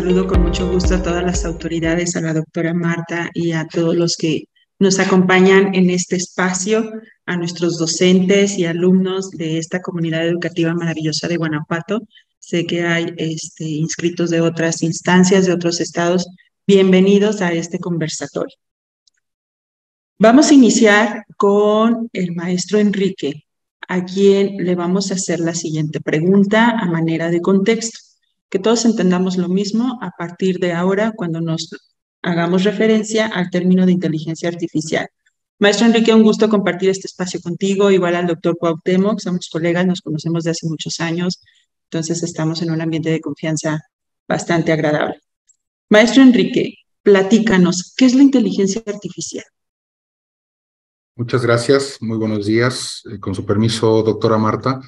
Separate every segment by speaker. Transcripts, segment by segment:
Speaker 1: Saludo con mucho gusto a todas las autoridades, a la doctora Marta y a todos los que nos acompañan en este espacio, a nuestros docentes y alumnos de esta comunidad educativa maravillosa de Guanajuato. Sé que hay inscritos de otras instancias, de otros estados. Bienvenidos a este conversatorio. Vamos a iniciar con el maestro Enrique, a quien le vamos a hacer la siguiente pregunta a manera de contexto. Que todos entendamos lo mismo a partir de ahora cuando nos hagamos referencia al término de inteligencia artificial. Maestro Enrique, un gusto compartir este espacio contigo, igual al doctor Cuauhtémoc, somos colegas, nos conocemos de hace muchos años, entonces estamos en un ambiente de confianza bastante agradable. Maestro Enrique, platícanos, ¿qué es la inteligencia artificial?
Speaker 2: Muchas gracias, muy buenos días. Con su permiso, doctora Marta.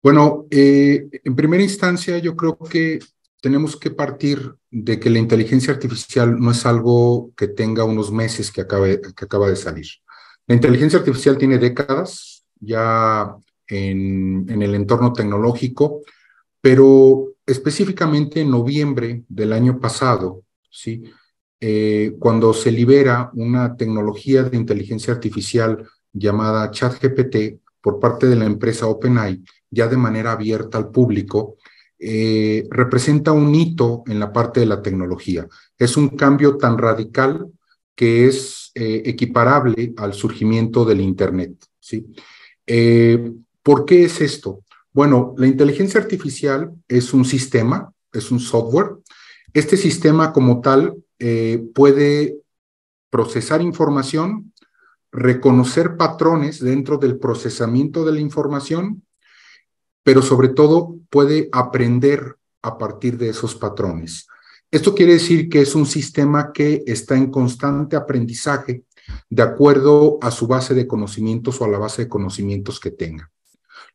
Speaker 2: Bueno, en primera instancia yo creo que tenemos que partir de que la inteligencia artificial no es algo que tenga unos meses que acaba de salir. La inteligencia artificial tiene décadas ya en el entorno tecnológico, pero específicamente en noviembre del año pasado, ¿sí? Cuando se libera una tecnología de inteligencia artificial llamada ChatGPT por parte de la empresa OpenAI, ya de manera abierta al público, representa un hito en la parte de la tecnología. Es un cambio tan radical que es equiparable al surgimiento del Internet, ¿sí? ¿Por qué es esto? Bueno, la inteligencia artificial es un sistema, es un software. Este sistema como tal puede procesar información, reconocer patrones dentro del procesamiento de la información, pero sobre todo puede aprender a partir de esos patrones. Esto quiere decir que es un sistema que está en constante aprendizaje de acuerdo a su base de conocimientos o a la base de conocimientos que tenga.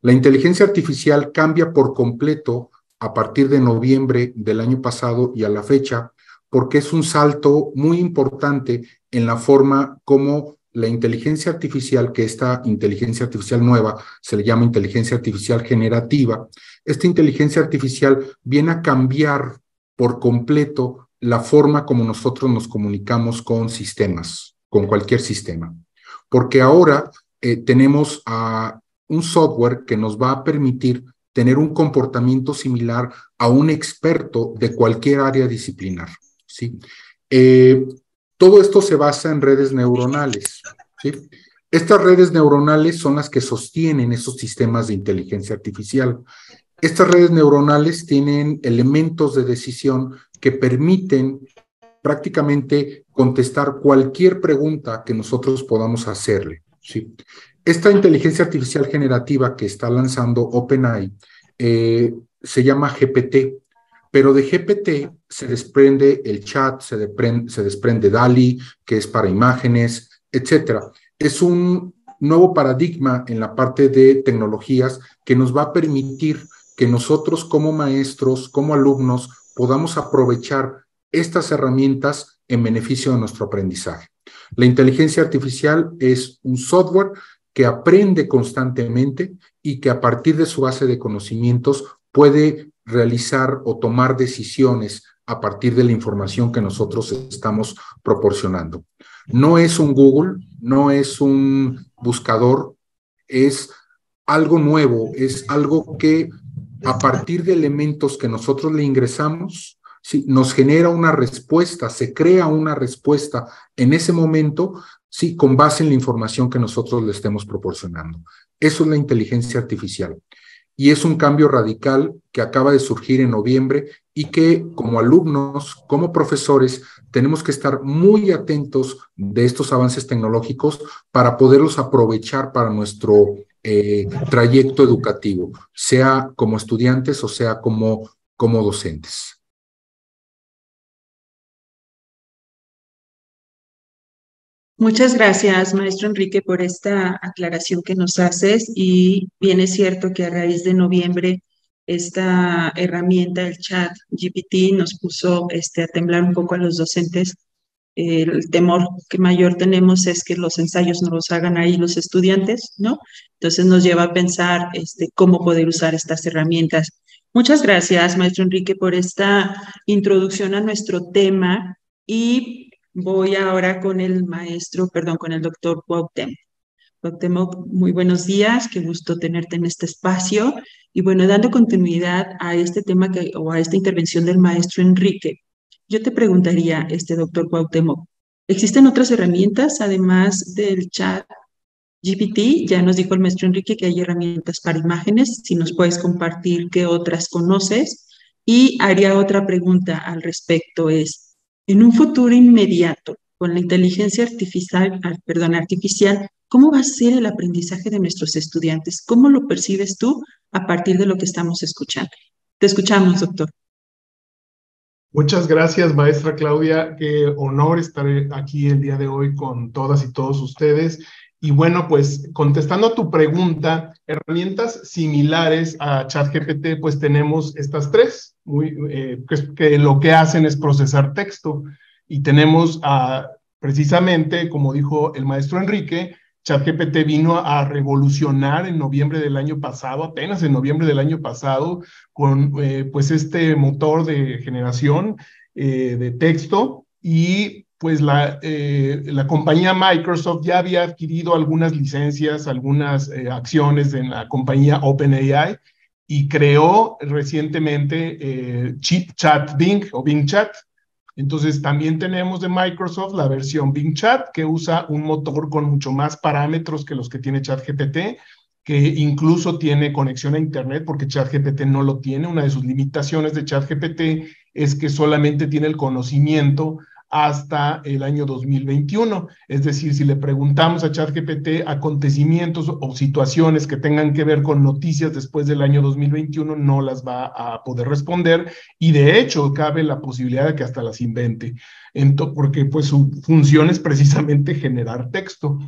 Speaker 2: La inteligencia artificial cambia por completo a partir de noviembre del año pasado y a la fecha, porque es un salto muy importante en la forma como la inteligencia artificial, que esta inteligencia artificial nueva se le llama inteligencia artificial generativa, esta inteligencia artificial viene a cambiar por completo la forma como nosotros nos comunicamos con sistemas, con cualquier sistema. Porque ahora tenemos a un software que nos va a permitir tener un comportamiento similar a un experto de cualquier área disciplinar, ¿sí? Todo esto se basa en redes neuronales, ¿sí? Estas redes neuronales son las que sostienen esos sistemas de inteligencia artificial. Estas redes neuronales tienen elementos de decisión que permiten prácticamente contestar cualquier pregunta que nosotros podamos hacerle, ¿sí? Esta inteligencia artificial generativa que está lanzando OpenAI se llama GPT, pero de GPT se desprende el chat, se desprende DALL-E, que es para imágenes, etc. Es un nuevo paradigma en la parte de tecnologías que nos va a permitir que nosotros como maestros, como alumnos, podamos aprovechar estas herramientas en beneficio de nuestro aprendizaje. La inteligencia artificial es un software que aprende constantemente y que a partir de su base de conocimientos puede realizar o tomar decisiones a partir de la información que nosotros estamos proporcionando. No es un Google, no es un buscador, es algo nuevo, es algo que a partir de elementos que nosotros le ingresamos, ¿sí?, nos genera una respuesta, se crea una respuesta en ese momento, sí, con base en la información que nosotros le estemos proporcionando. Eso es la inteligencia artificial. Y es un cambio radical que acaba de surgir en noviembre y que como alumnos, como profesores, tenemos que estar muy atentos de estos avances tecnológicos para poderlos aprovechar para nuestro trayecto educativo, sea como estudiantes o sea como docentes.
Speaker 1: Muchas gracias, maestro Enrique, por esta aclaración que nos haces. Y bien es cierto que a raíz de noviembre esta herramienta, el chat GPT, nos puso a temblar un poco a los docentes. El temor que mayor tenemos es que los ensayos no los hagan ahí los estudiantes, ¿no? Entonces nos lleva a pensar cómo poder usar estas herramientas. Muchas gracias, maestro Enrique, por esta introducción a nuestro tema y voy ahora con con el doctor Cuauhtémoc. Cuauhtémoc, muy buenos días, qué gusto tenerte en este espacio. Y bueno, dando continuidad a este tema o a esta intervención del maestro Enrique, yo te preguntaría, doctor Cuauhtémoc, ¿existen otras herramientas además del chat GPT? Ya nos dijo el maestro Enrique que hay herramientas para imágenes, si nos puedes compartir qué otras conoces. Y haría otra pregunta al respecto, en un futuro inmediato, con la inteligencia artificial, ¿cómo va a ser el aprendizaje de nuestros estudiantes? ¿Cómo lo percibes tú a partir de lo que estamos escuchando? Te escuchamos, doctor.
Speaker 3: Muchas gracias, maestra Claudia. Qué honor estar aquí el día de hoy con todas y todos ustedes. Y bueno, pues contestando a tu pregunta, herramientas similares a ChatGPT, pues tenemos estas tres, que lo que hacen es procesar texto. Y tenemos precisamente, como dijo el maestro Enrique, ChatGPT vino a revolucionar en noviembre del año pasado, apenas en noviembre del año pasado, con pues este motor de generación de texto, y pues la compañía Microsoft ya había adquirido algunas licencias, algunas acciones en la compañía OpenAI, y creó recientemente Chat Bing o Bing Chat. Entonces también tenemos de Microsoft la versión Bing Chat, que usa un motor con mucho más parámetros que los que tiene ChatGPT, que incluso tiene conexión a Internet, porque ChatGPT no lo tiene. Una de sus limitaciones de ChatGPT es que solamente tiene el conocimiento hasta el año 2021. Es decir, si le preguntamos a ChatGPT acontecimientos o situaciones que tengan que ver con noticias después del año 2021, no las va a poder responder, y de hecho cabe la posibilidad de que hasta las invente, porque pues su función es precisamente generar texto.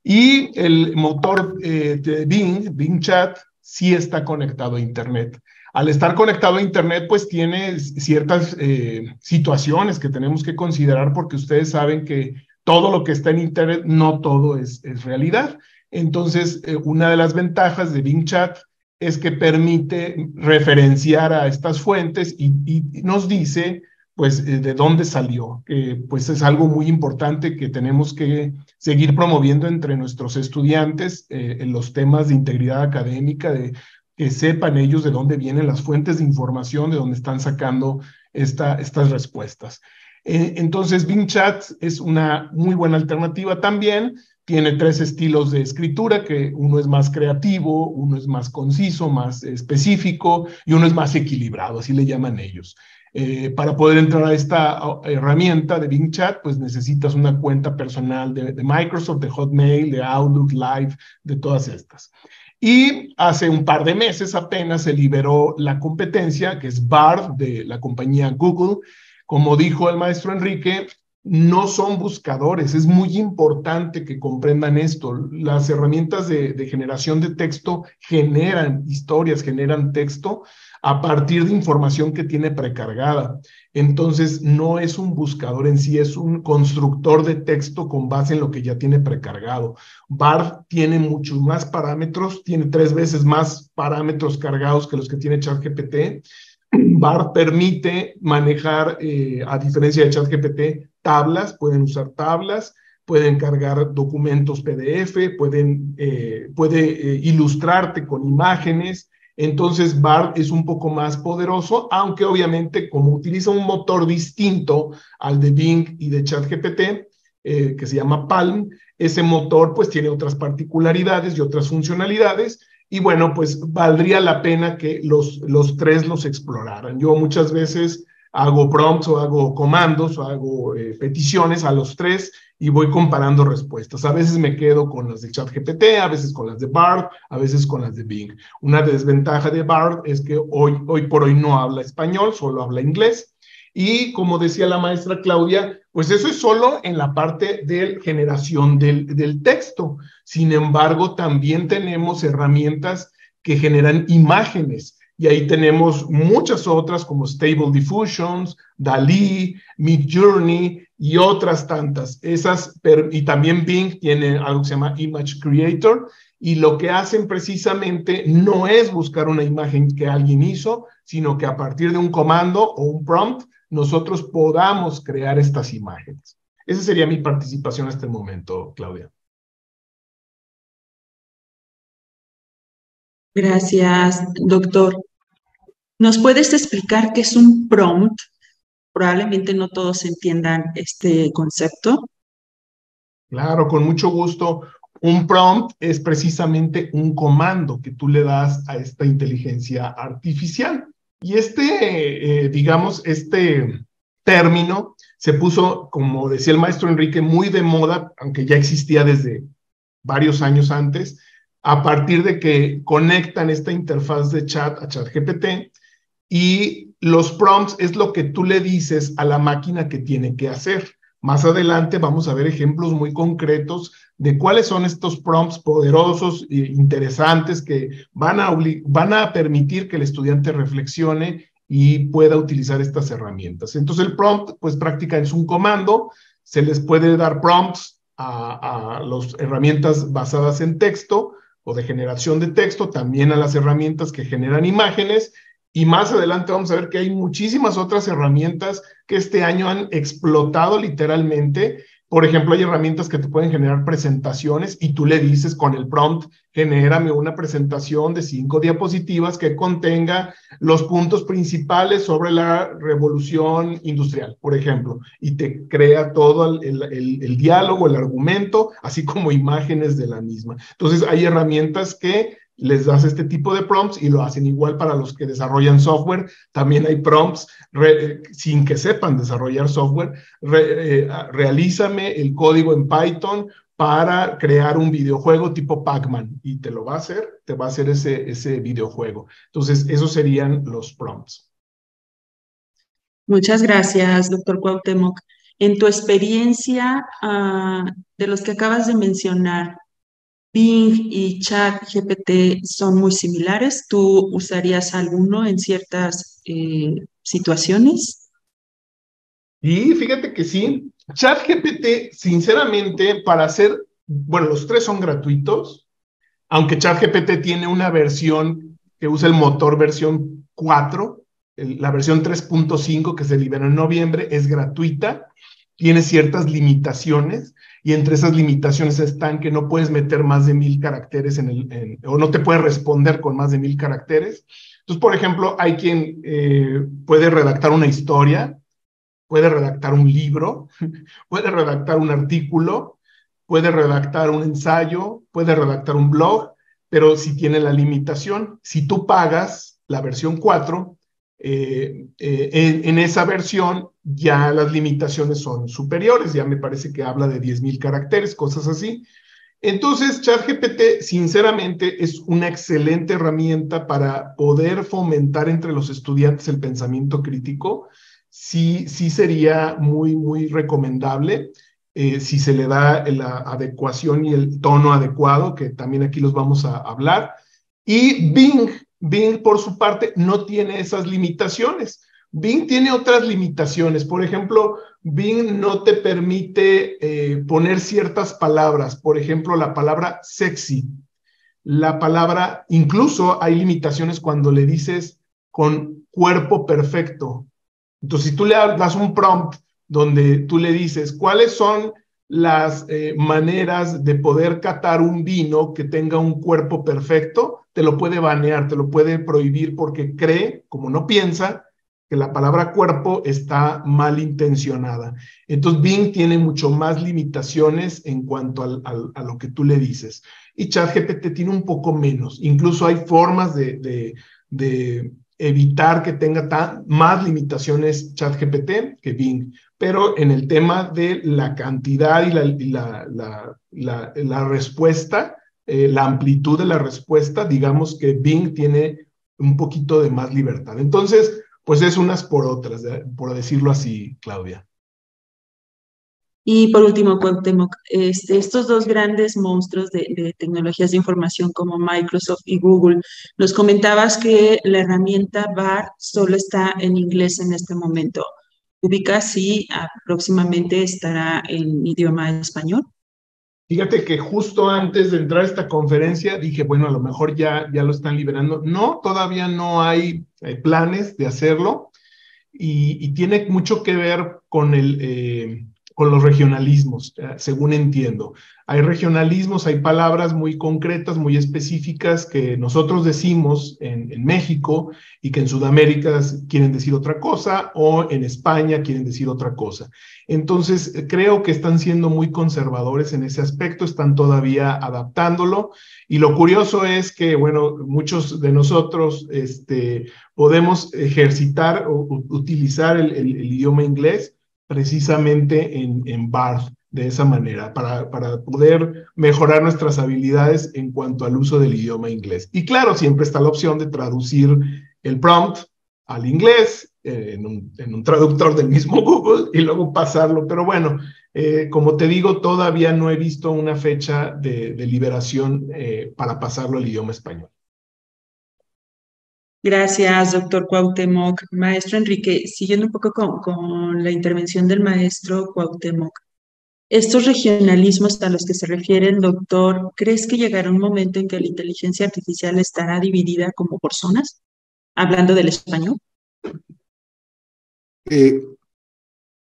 Speaker 3: Y el motor de Bing Chat, sí está conectado a Internet. Al estar conectado a Internet, pues tiene ciertas situaciones que tenemos que considerar, porque ustedes saben que todo lo que está en Internet, no todo es realidad. Entonces, una de las ventajas de Bing Chat es que permite referenciar a estas fuentes y nos dice, pues, de dónde salió. Pues es algo muy importante que tenemos que seguir promoviendo entre nuestros estudiantes en los temas de integridad académica, de que sepan ellos de dónde vienen las fuentes de información, de dónde están sacando estas respuestas. Entonces, Bing Chat es una muy buena alternativa también. Tiene tres estilos de escritura, que uno es más creativo, uno es más conciso, más específico, y uno es más equilibrado, así le llaman ellos. Para poder entrar a esta herramienta de Bing Chat, pues necesitas una cuenta personal de Microsoft, de Hotmail, de Outlook, Live, de todas estas. Y hace un par de meses apenas se liberó la competencia, que es Bard, de la compañía Google. Como dijo el maestro Enrique, no son buscadores. Es muy importante que comprendan esto. Las herramientas de generación de texto generan historias, generan texto a partir de información que tiene precargada. Entonces, no es un buscador en sí, es un constructor de texto con base en lo que ya tiene precargado. Bard tiene muchos más parámetros, tiene 3 veces más parámetros cargados que los que tiene ChatGPT. Bard permite manejar, a diferencia de ChatGPT, tablas. Pueden usar tablas, pueden cargar documentos PDF, puede ilustrarte con imágenes. Entonces, Bard es un poco más poderoso, aunque obviamente, como utiliza un motor distinto al de Bing y de ChatGPT, que se llama Palm, ese motor pues tiene otras particularidades y otras funcionalidades. Y bueno, pues valdría la pena que los tres los exploraran. Yo muchas veces hago prompts o hago comandos o hago peticiones a los tres y voy comparando respuestas. A veces me quedo con las de ChatGPT, a veces con las de Bard, a veces con las de Bing. Una desventaja de Bard es que hoy por hoy no habla español, solo habla inglés. Y como decía la maestra Claudia, pues eso es solo en la parte de generación del texto. Sin embargo, también tenemos herramientas que generan imágenes. Y ahí tenemos muchas otras como Stable Diffusions, DALL-E, Midjourney y otras tantas. Y también Bing tiene algo que se llama Image Creator. y lo que hacen precisamente no es buscar una imagen que alguien hizo, sino que a partir de un comando o un prompt, nosotros podamos crear estas imágenes. Esa sería mi participación en este momento, Claudia.
Speaker 1: Gracias, doctor. ¿Nos puedes explicar qué es un prompt? Probablemente no todos entiendan este concepto.
Speaker 3: Claro, con mucho gusto. Un prompt es precisamente un comando que tú le das a esta inteligencia artificial. Y digamos, este término se puso, como decía el maestro Enrique, muy de moda, aunque ya existía desde varios años antes, a partir de que conectan esta interfaz de chat a ChatGPT, y los prompts es lo que tú le dices a la máquina que tiene que hacer. Más adelante vamos a ver ejemplos muy concretos de cuáles son estos prompts poderosos e interesantes que van a permitir que el estudiante reflexione y pueda utilizar estas herramientas. Entonces el prompt, pues prácticamente es un comando, se les puede dar prompts a las herramientas basadas en texto o de generación de texto, también a las herramientas que generan imágenes, y más adelante vamos a ver que hay muchísimas otras herramientas que este año han explotado literalmente. Por ejemplo, hay herramientas que te pueden generar presentaciones y tú le dices con el prompt, genérame una presentación de 5 diapositivas que contenga los puntos principales sobre la revolución industrial, por ejemplo, y te crea todo el diálogo, el argumento, así como imágenes de la misma. Entonces, hay herramientas que les das este tipo de prompts y lo hacen igual para los que desarrollan software. También hay prompts sin que sepan desarrollar software. Realízame el código en Python para crear un videojuego tipo Pac-Man y te lo va a hacer, te va a hacer ese videojuego. Entonces, esos serían los prompts.
Speaker 1: Muchas gracias, doctor Cuauhtémoc. En tu experiencia, de los que acabas de mencionar, Bing y ChatGPT son muy similares. ¿Tú usarías alguno en ciertas situaciones?
Speaker 3: Y fíjate que sí, ChatGPT, sinceramente, bueno, los tres son gratuitos, aunque ChatGPT tiene una versión que usa el motor versión 4, la versión 3.5 que se liberó en noviembre, es gratuita, tiene ciertas limitaciones, y entre esas limitaciones están que no puedes meter más de 1000 caracteres o no te puede responder con más de 1000 caracteres. Entonces, por ejemplo, hay quien puede redactar una historia, puede redactar un libro, puede redactar un artículo, puede redactar un ensayo, puede redactar un blog, pero si tiene la limitación, si tú pagas la versión 4, en esa versión ya las limitaciones son superiores, ya me parece que habla de 10,000 caracteres, cosas así. Entonces, ChatGPT, sinceramente, es una excelente herramienta para poder fomentar entre los estudiantes el pensamiento crítico. Sí sería muy, muy recomendable si se le da la adecuación y el tono adecuado, que también aquí los vamos a hablar. Y Bing, por su parte, no tiene esas limitaciones. Bing tiene otras limitaciones. Por ejemplo, Bing no te permite poner ciertas palabras. Por ejemplo, la palabra sexy. La palabra, incluso hay limitaciones cuando le dices con cuerpo perfecto. Entonces, si tú le das un prompt donde tú le dices cuáles son las maneras de poder catar un vino que tenga un cuerpo perfecto, te lo puede banear, te lo puede prohibir porque cree, como no piensa, que la palabra cuerpo está mal intencionada. Entonces, Bing tiene mucho más limitaciones en cuanto a lo que tú le dices. Y ChatGPT tiene un poco menos. Incluso hay formas de evitar que tenga más limitaciones ChatGPT que Bing. Pero en el tema de la cantidad y la respuesta, la amplitud de la respuesta, digamos que Bing tiene un poquito de más libertad. Entonces, pues es unas por otras, por decirlo así, Claudia.
Speaker 1: Y por último, Cuauhtémoc, estos dos grandes monstruos de tecnologías de información como Microsoft y Google, nos comentabas que la herramienta BART solo está en inglés en este momento. ¿Ubicas si próximamente estará en idioma español?
Speaker 3: Fíjate que justo antes de entrar a esta conferencia dije, bueno, a lo mejor ya lo están liberando. No, todavía no hay planes de hacerlo y tiene mucho que ver con los regionalismos, según entiendo. Hay regionalismos, hay palabras muy concretas, muy específicas que nosotros decimos en México y que en Sudamérica quieren decir otra cosa o en España quieren decir otra cosa. Entonces, creo que están siendo muy conservadores en ese aspecto, están todavía adaptándolo. Y lo curioso es que, bueno, muchos de nosotros podemos ejercitar o utilizar el idioma inglés precisamente en Barth de esa manera, para poder mejorar nuestras habilidades en cuanto al uso del idioma inglés. Y claro, siempre está la opción de traducir el prompt al inglés en un traductor del mismo Google y luego pasarlo. Pero bueno, como te digo, todavía no he visto una fecha de liberación para pasarlo al idioma español.
Speaker 1: Gracias, doctor Cuauhtémoc. Maestro Enrique, siguiendo un poco con la intervención del maestro Cuauhtémoc, estos regionalismos a los que se refiere el doctor, ¿crees que llegará un momento en que la inteligencia artificial estará dividida como por zonas? Hablando del español.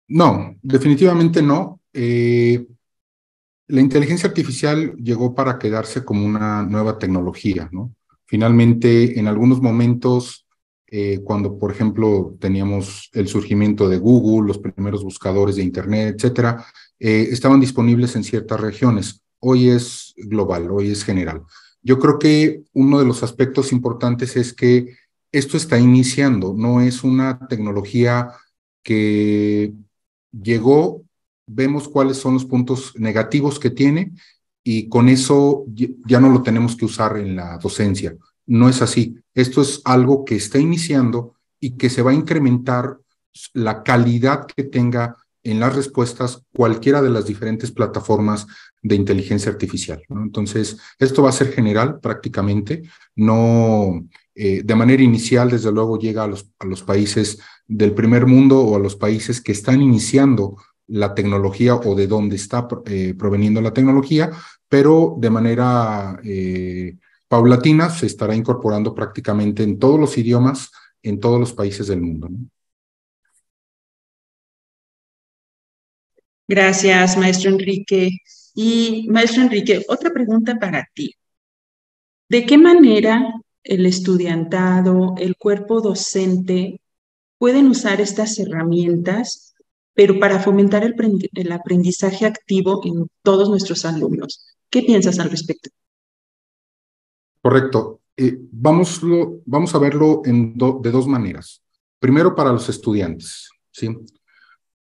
Speaker 2: No, definitivamente no. La inteligencia artificial llegó para quedarse como una nueva tecnología, ¿no? Finalmente, en algunos momentos, cuando, por ejemplo, teníamos el surgimiento de Google, los primeros buscadores de Internet, etcétera, estaban disponibles en ciertas regiones. Hoy es global, hoy es general. Yo creo que uno de los aspectos importantes es que esto está iniciando, no es una tecnología que llegó, vemos cuáles son los puntos negativos que tiene y con eso ya no lo tenemos que usar en la docencia. No es así. Esto es algo que está iniciando y que se va a incrementar la calidad que tenga en las respuestas cualquiera de las diferentes plataformas de inteligencia artificial, ¿no? Entonces, esto va a ser general prácticamente, no de manera inicial, desde luego llega a los países del primer mundo o a los países que están iniciando la tecnología o de dónde está proveniendo la tecnología, pero de manera paulatina se estará incorporando prácticamente en todos los idiomas, en todos los países del mundo, ¿no?
Speaker 1: Gracias, maestro Enrique. Y maestro Enrique, otra pregunta para ti. ¿De qué manera el estudiantado, el cuerpo docente pueden usar estas herramientas, pero para fomentar el aprendizaje activo en todos nuestros alumnos? ¿Qué piensas al respecto?
Speaker 2: Correcto. Vamos a verlo de dos maneras. Primero, para los estudiantes, ¿sí?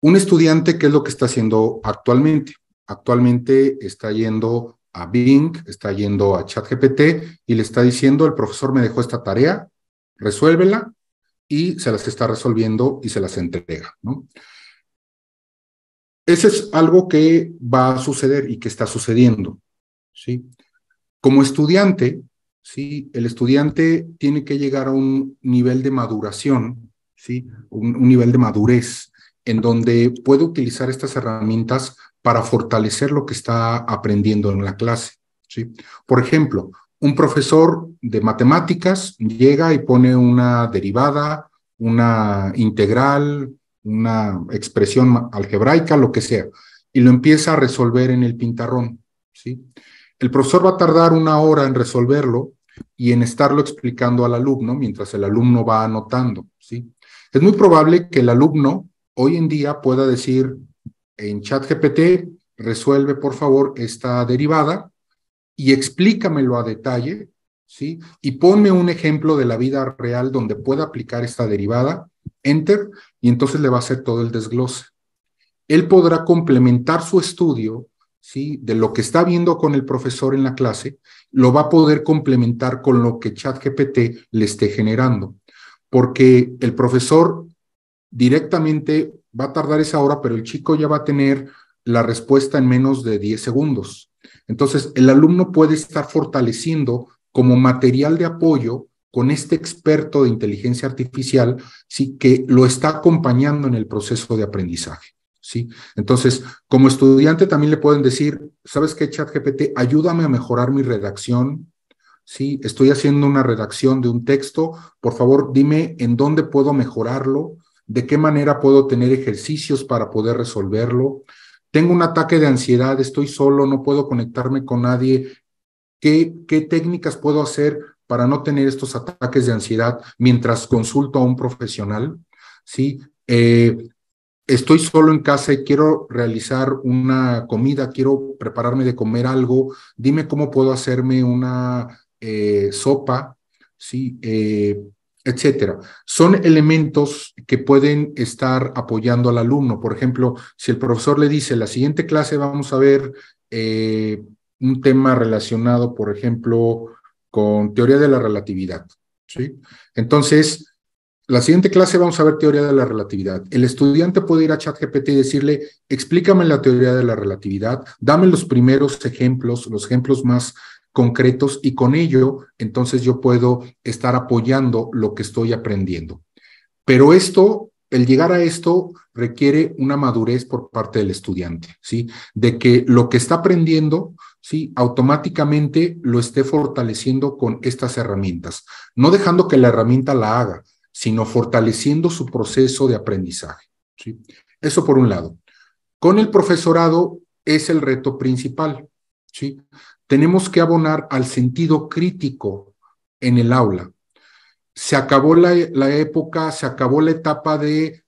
Speaker 2: Un estudiante, ¿qué es lo que está haciendo actualmente? Actualmente está yendo a Bing, está yendo a ChatGPT y le está diciendo, el profesor me dejó esta tarea, resuélvela, y se las está resolviendo y se las entrega, ¿no? Ese es algo que va a suceder y que está sucediendo, ¿sí? Como estudiante, ¿sí? El estudiante tiene que llegar a un nivel de maduración, ¿sí? Un nivel de madurez en donde puede utilizar estas herramientas para fortalecer lo que está aprendiendo en la clase, ¿sí? Por ejemplo, un profesor de matemáticas llega y pone una derivada, una integral, una expresión algebraica, lo que sea, y lo empieza a resolver en el pizarrón, ¿sí? El profesor va a tardar 1 hora en resolverlo y en estarlo explicando al alumno mientras el alumno va anotando, ¿sí? Es muy probable que el alumno hoy en día pueda decir en ChatGPT, resuelve por favor esta derivada y explícamelo a detalle, ¿sí? Y ponme un ejemplo de la vida real donde pueda aplicar esta derivada, enter, y entonces le va a hacer todo el desglose. Él podrá complementar su estudio, ¿sí? De lo que está viendo con el profesor en la clase, lo va a poder complementar con lo que ChatGPT le esté generando, porque el profesor directamente va a tardar esa hora, pero el chico ya va a tener la respuesta en menos de 10 segundos. Entonces, el alumno puede estar fortaleciendo como material de apoyo con este experto de inteligencia artificial, sí, que lo está acompañando en el proceso de aprendizaje, ¿sí? Entonces, como estudiante también le pueden decir, ¿sabes qué, ChatGPT? Ayúdame a mejorar mi redacción, ¿sí? Estoy haciendo una redacción de un texto, por favor, dime en dónde puedo mejorarlo, de qué manera puedo tener ejercicios para poder resolverlo. Tengo un ataque de ansiedad, estoy solo, no puedo conectarme con nadie. ¿Qué técnicas puedo hacer para no tener estos ataques de ansiedad mientras consulto a un profesional? ¿Sí? Estoy solo en casa y quiero realizar una comida, quiero prepararme de comer algo, dime cómo puedo hacerme una sopa, ¿sí? Etcétera. Son elementos que pueden estar apoyando al alumno. Por ejemplo, si el profesor le dice, la siguiente clase vamos a ver un tema relacionado, por ejemplo, con teoría de la relatividad, ¿sí? Entonces, la siguiente clase vamos a ver teoría de la relatividad. El estudiante puede ir a ChatGPT y decirle, explícame la teoría de la relatividad, dame los primeros ejemplos, los ejemplos más concretos, y con ello, entonces yo puedo estar apoyando lo que estoy aprendiendo. Pero esto, el llegar a esto requiere una madurez por parte del estudiante, ¿sí? De que lo que está aprendiendo, ¿sí? Automáticamente lo esté fortaleciendo con estas herramientas, no dejando que la herramienta la haga, sino fortaleciendo su proceso de aprendizaje, ¿sí? Eso por un lado. Con el profesorado es el reto principal, ¿sí? Tenemos que abonar al sentido crítico en el aula. Se acabó la época, se acabó la etapa de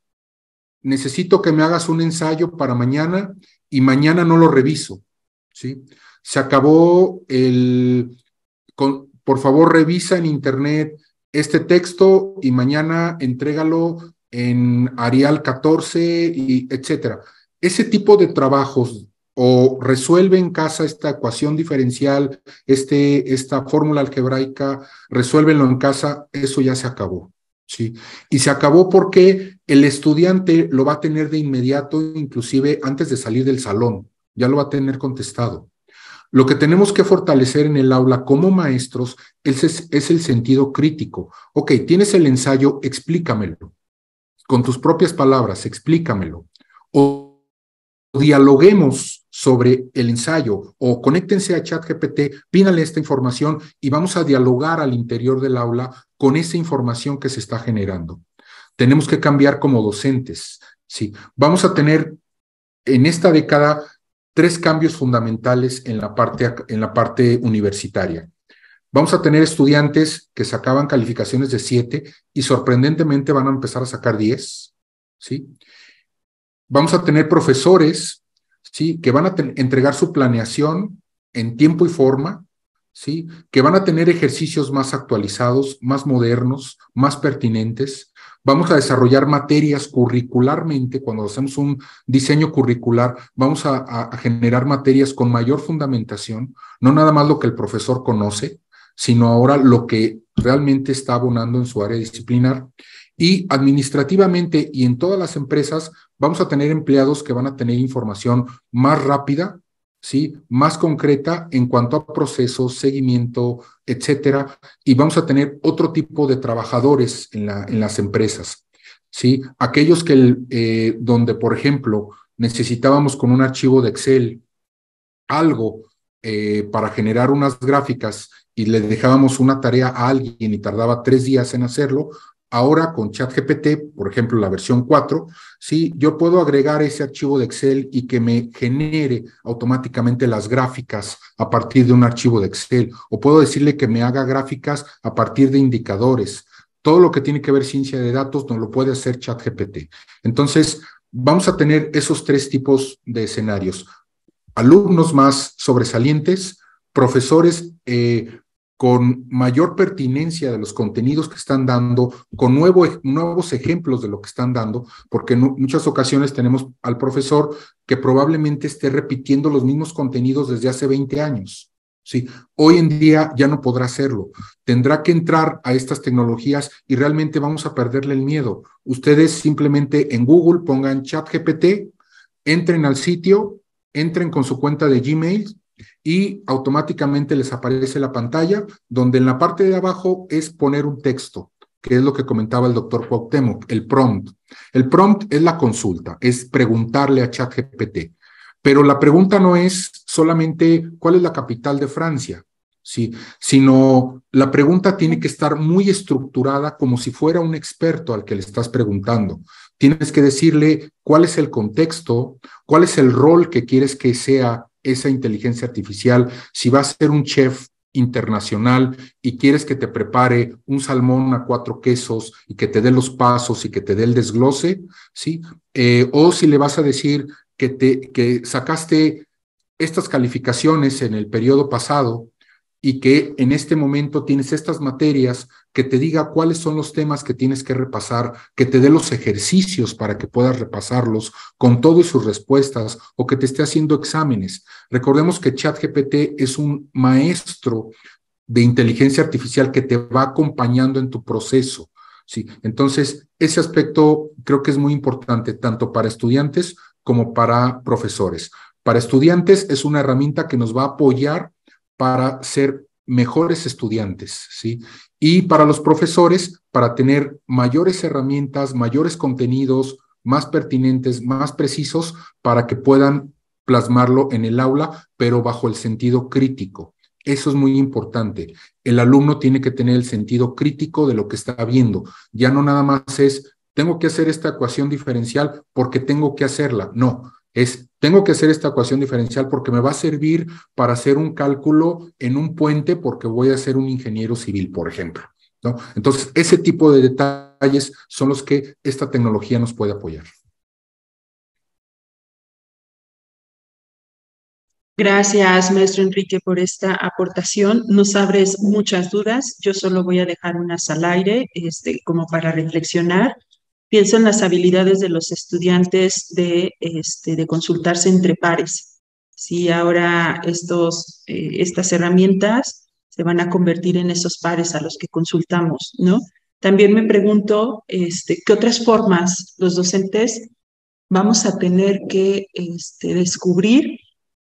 Speaker 2: necesito que me hagas un ensayo para mañana y mañana no lo reviso, ¿sí? Se acabó por favor revisa en internet este texto y mañana entrégalo en Arial 14, y etcétera. Ese tipo de trabajos, o resuelve en casa esta ecuación diferencial, esta fórmula algebraica, resuélvenlo en casa, eso ya se acabó, ¿sí? Y se acabó porque el estudiante lo va a tener de inmediato, inclusive antes de salir del salón, ya lo va a tener contestado. Lo que tenemos que fortalecer en el aula como maestros es el sentido crítico. Ok, tienes el ensayo, explícamelo. Con tus propias palabras, explícamelo. O dialoguemos sobre el ensayo, o conéctense a ChatGPT, pídale esta información y vamos a dialogar al interior del aula con esa información que se está generando. Tenemos que cambiar como docentes, ¿sí? Vamos a tener en esta década 3 cambios fundamentales en la parte universitaria. Vamos a tener estudiantes que sacaban calificaciones de 7 y sorprendentemente van a empezar a sacar 10, ¿sí? Vamos a tener profesores, ¿sí? Que van a entregar su planeación en tiempo y forma, ¿sí? Que van a tener ejercicios más actualizados, más modernos, más pertinentes. Vamos a desarrollar materias curricularmente. Cuando hacemos un diseño curricular, vamos a generar materias con mayor fundamentación, no nada más lo que el profesor conoce, sino ahora lo que realmente está abonando en su área disciplinar. Y administrativamente y en todas las empresas vamos a tener empleados que van a tener información más rápida, ¿sí? Más concreta en cuanto a procesos, seguimiento, etcétera, y vamos a tener otro tipo de trabajadores en las empresas, ¿sí? Aquellos que donde, por ejemplo, necesitábamos con un archivo de Excel algo para generar unas gráficas y le dejábamos una tarea a alguien y tardaba 3 días en hacerlo. Ahora con ChatGPT, por ejemplo, la versión 4, sí, yo puedo agregar ese archivo de Excel y que me genere automáticamente las gráficas a partir de un archivo de Excel, o puedo decirle que me haga gráficas a partir de indicadores. Todo lo que tiene que ver ciencia de datos nos lo puede hacer ChatGPT. Entonces, vamos a tener esos 3 tipos de escenarios: alumnos más sobresalientes, profesores con mayor pertinencia de los contenidos que están dando, con nuevos ejemplos de lo que están dando, porque en muchas ocasiones tenemos al profesor que probablemente esté repitiendo los mismos contenidos desde hace 20 años. Sí, hoy en día ya no podrá hacerlo. Tendrá que entrar a estas tecnologías y realmente vamos a perderle el miedo. Ustedes simplemente en Google pongan ChatGPT, entren al sitio, entren con su cuenta de Gmail y automáticamente les aparece la pantalla donde en la parte de abajo es poner un texto que es lo que comentaba el doctor Cuauhtémoc, el prompt. El prompt es la consulta, es preguntarle a ChatGPT. Pero la pregunta no es solamente cuál es la capital de Francia, ¿sí? Sino la pregunta tiene que estar muy estructurada como si fuera un experto al que le estás preguntando. Tienes que decirle cuál es el contexto, cuál es el rol que quieres que sea esa inteligencia artificial, si va a ser un chef internacional y quieres que te prepare un salmón a 4 quesos y que te dé los pasos y que te dé el desglose, ¿sí? O si le vas a decir que sacaste estas calificaciones en el periodo pasado y que en este momento tienes estas materias, que te diga cuáles son los temas que tienes que repasar, que te dé los ejercicios para que puedas repasarlos con todo y sus respuestas, o que te esté haciendo exámenes. Recordemos que ChatGPT es un maestro de inteligencia artificial que te va acompañando en tu proceso, ¿sí? Entonces, ese aspecto creo que es muy importante, tanto para estudiantes como para profesores. Para estudiantes es una herramienta que nos va a apoyar para ser mejores estudiantes, ¿sí? Y para los profesores, para tener mayores herramientas, mayores contenidos, más pertinentes, más precisos, para que puedan plasmarlo en el aula, pero bajo el sentido crítico. Eso es muy importante. El alumno tiene que tener el sentido crítico de lo que está viendo. Ya no nada más es, tengo que hacer esta ecuación diferencial porque tengo que hacerla. No, es, tengo que hacer esta ecuación diferencial porque me va a servir para hacer un cálculo en un puente porque voy a ser un ingeniero civil, por ejemplo, ¿no? Entonces, ese tipo de detalles son los que esta tecnología nos puede apoyar.
Speaker 1: Gracias, maestro Enrique, por esta aportación. Nos abres muchas dudas. Yo solo voy a dejar unas al aire, como para reflexionar. Pienso en las habilidades de los estudiantes de consultarse entre pares. Si ahora estas herramientas se van a convertir en esos pares a los que consultamos, ¿no? También me pregunto, ¿qué otras formas los docentes vamos a tener que descubrir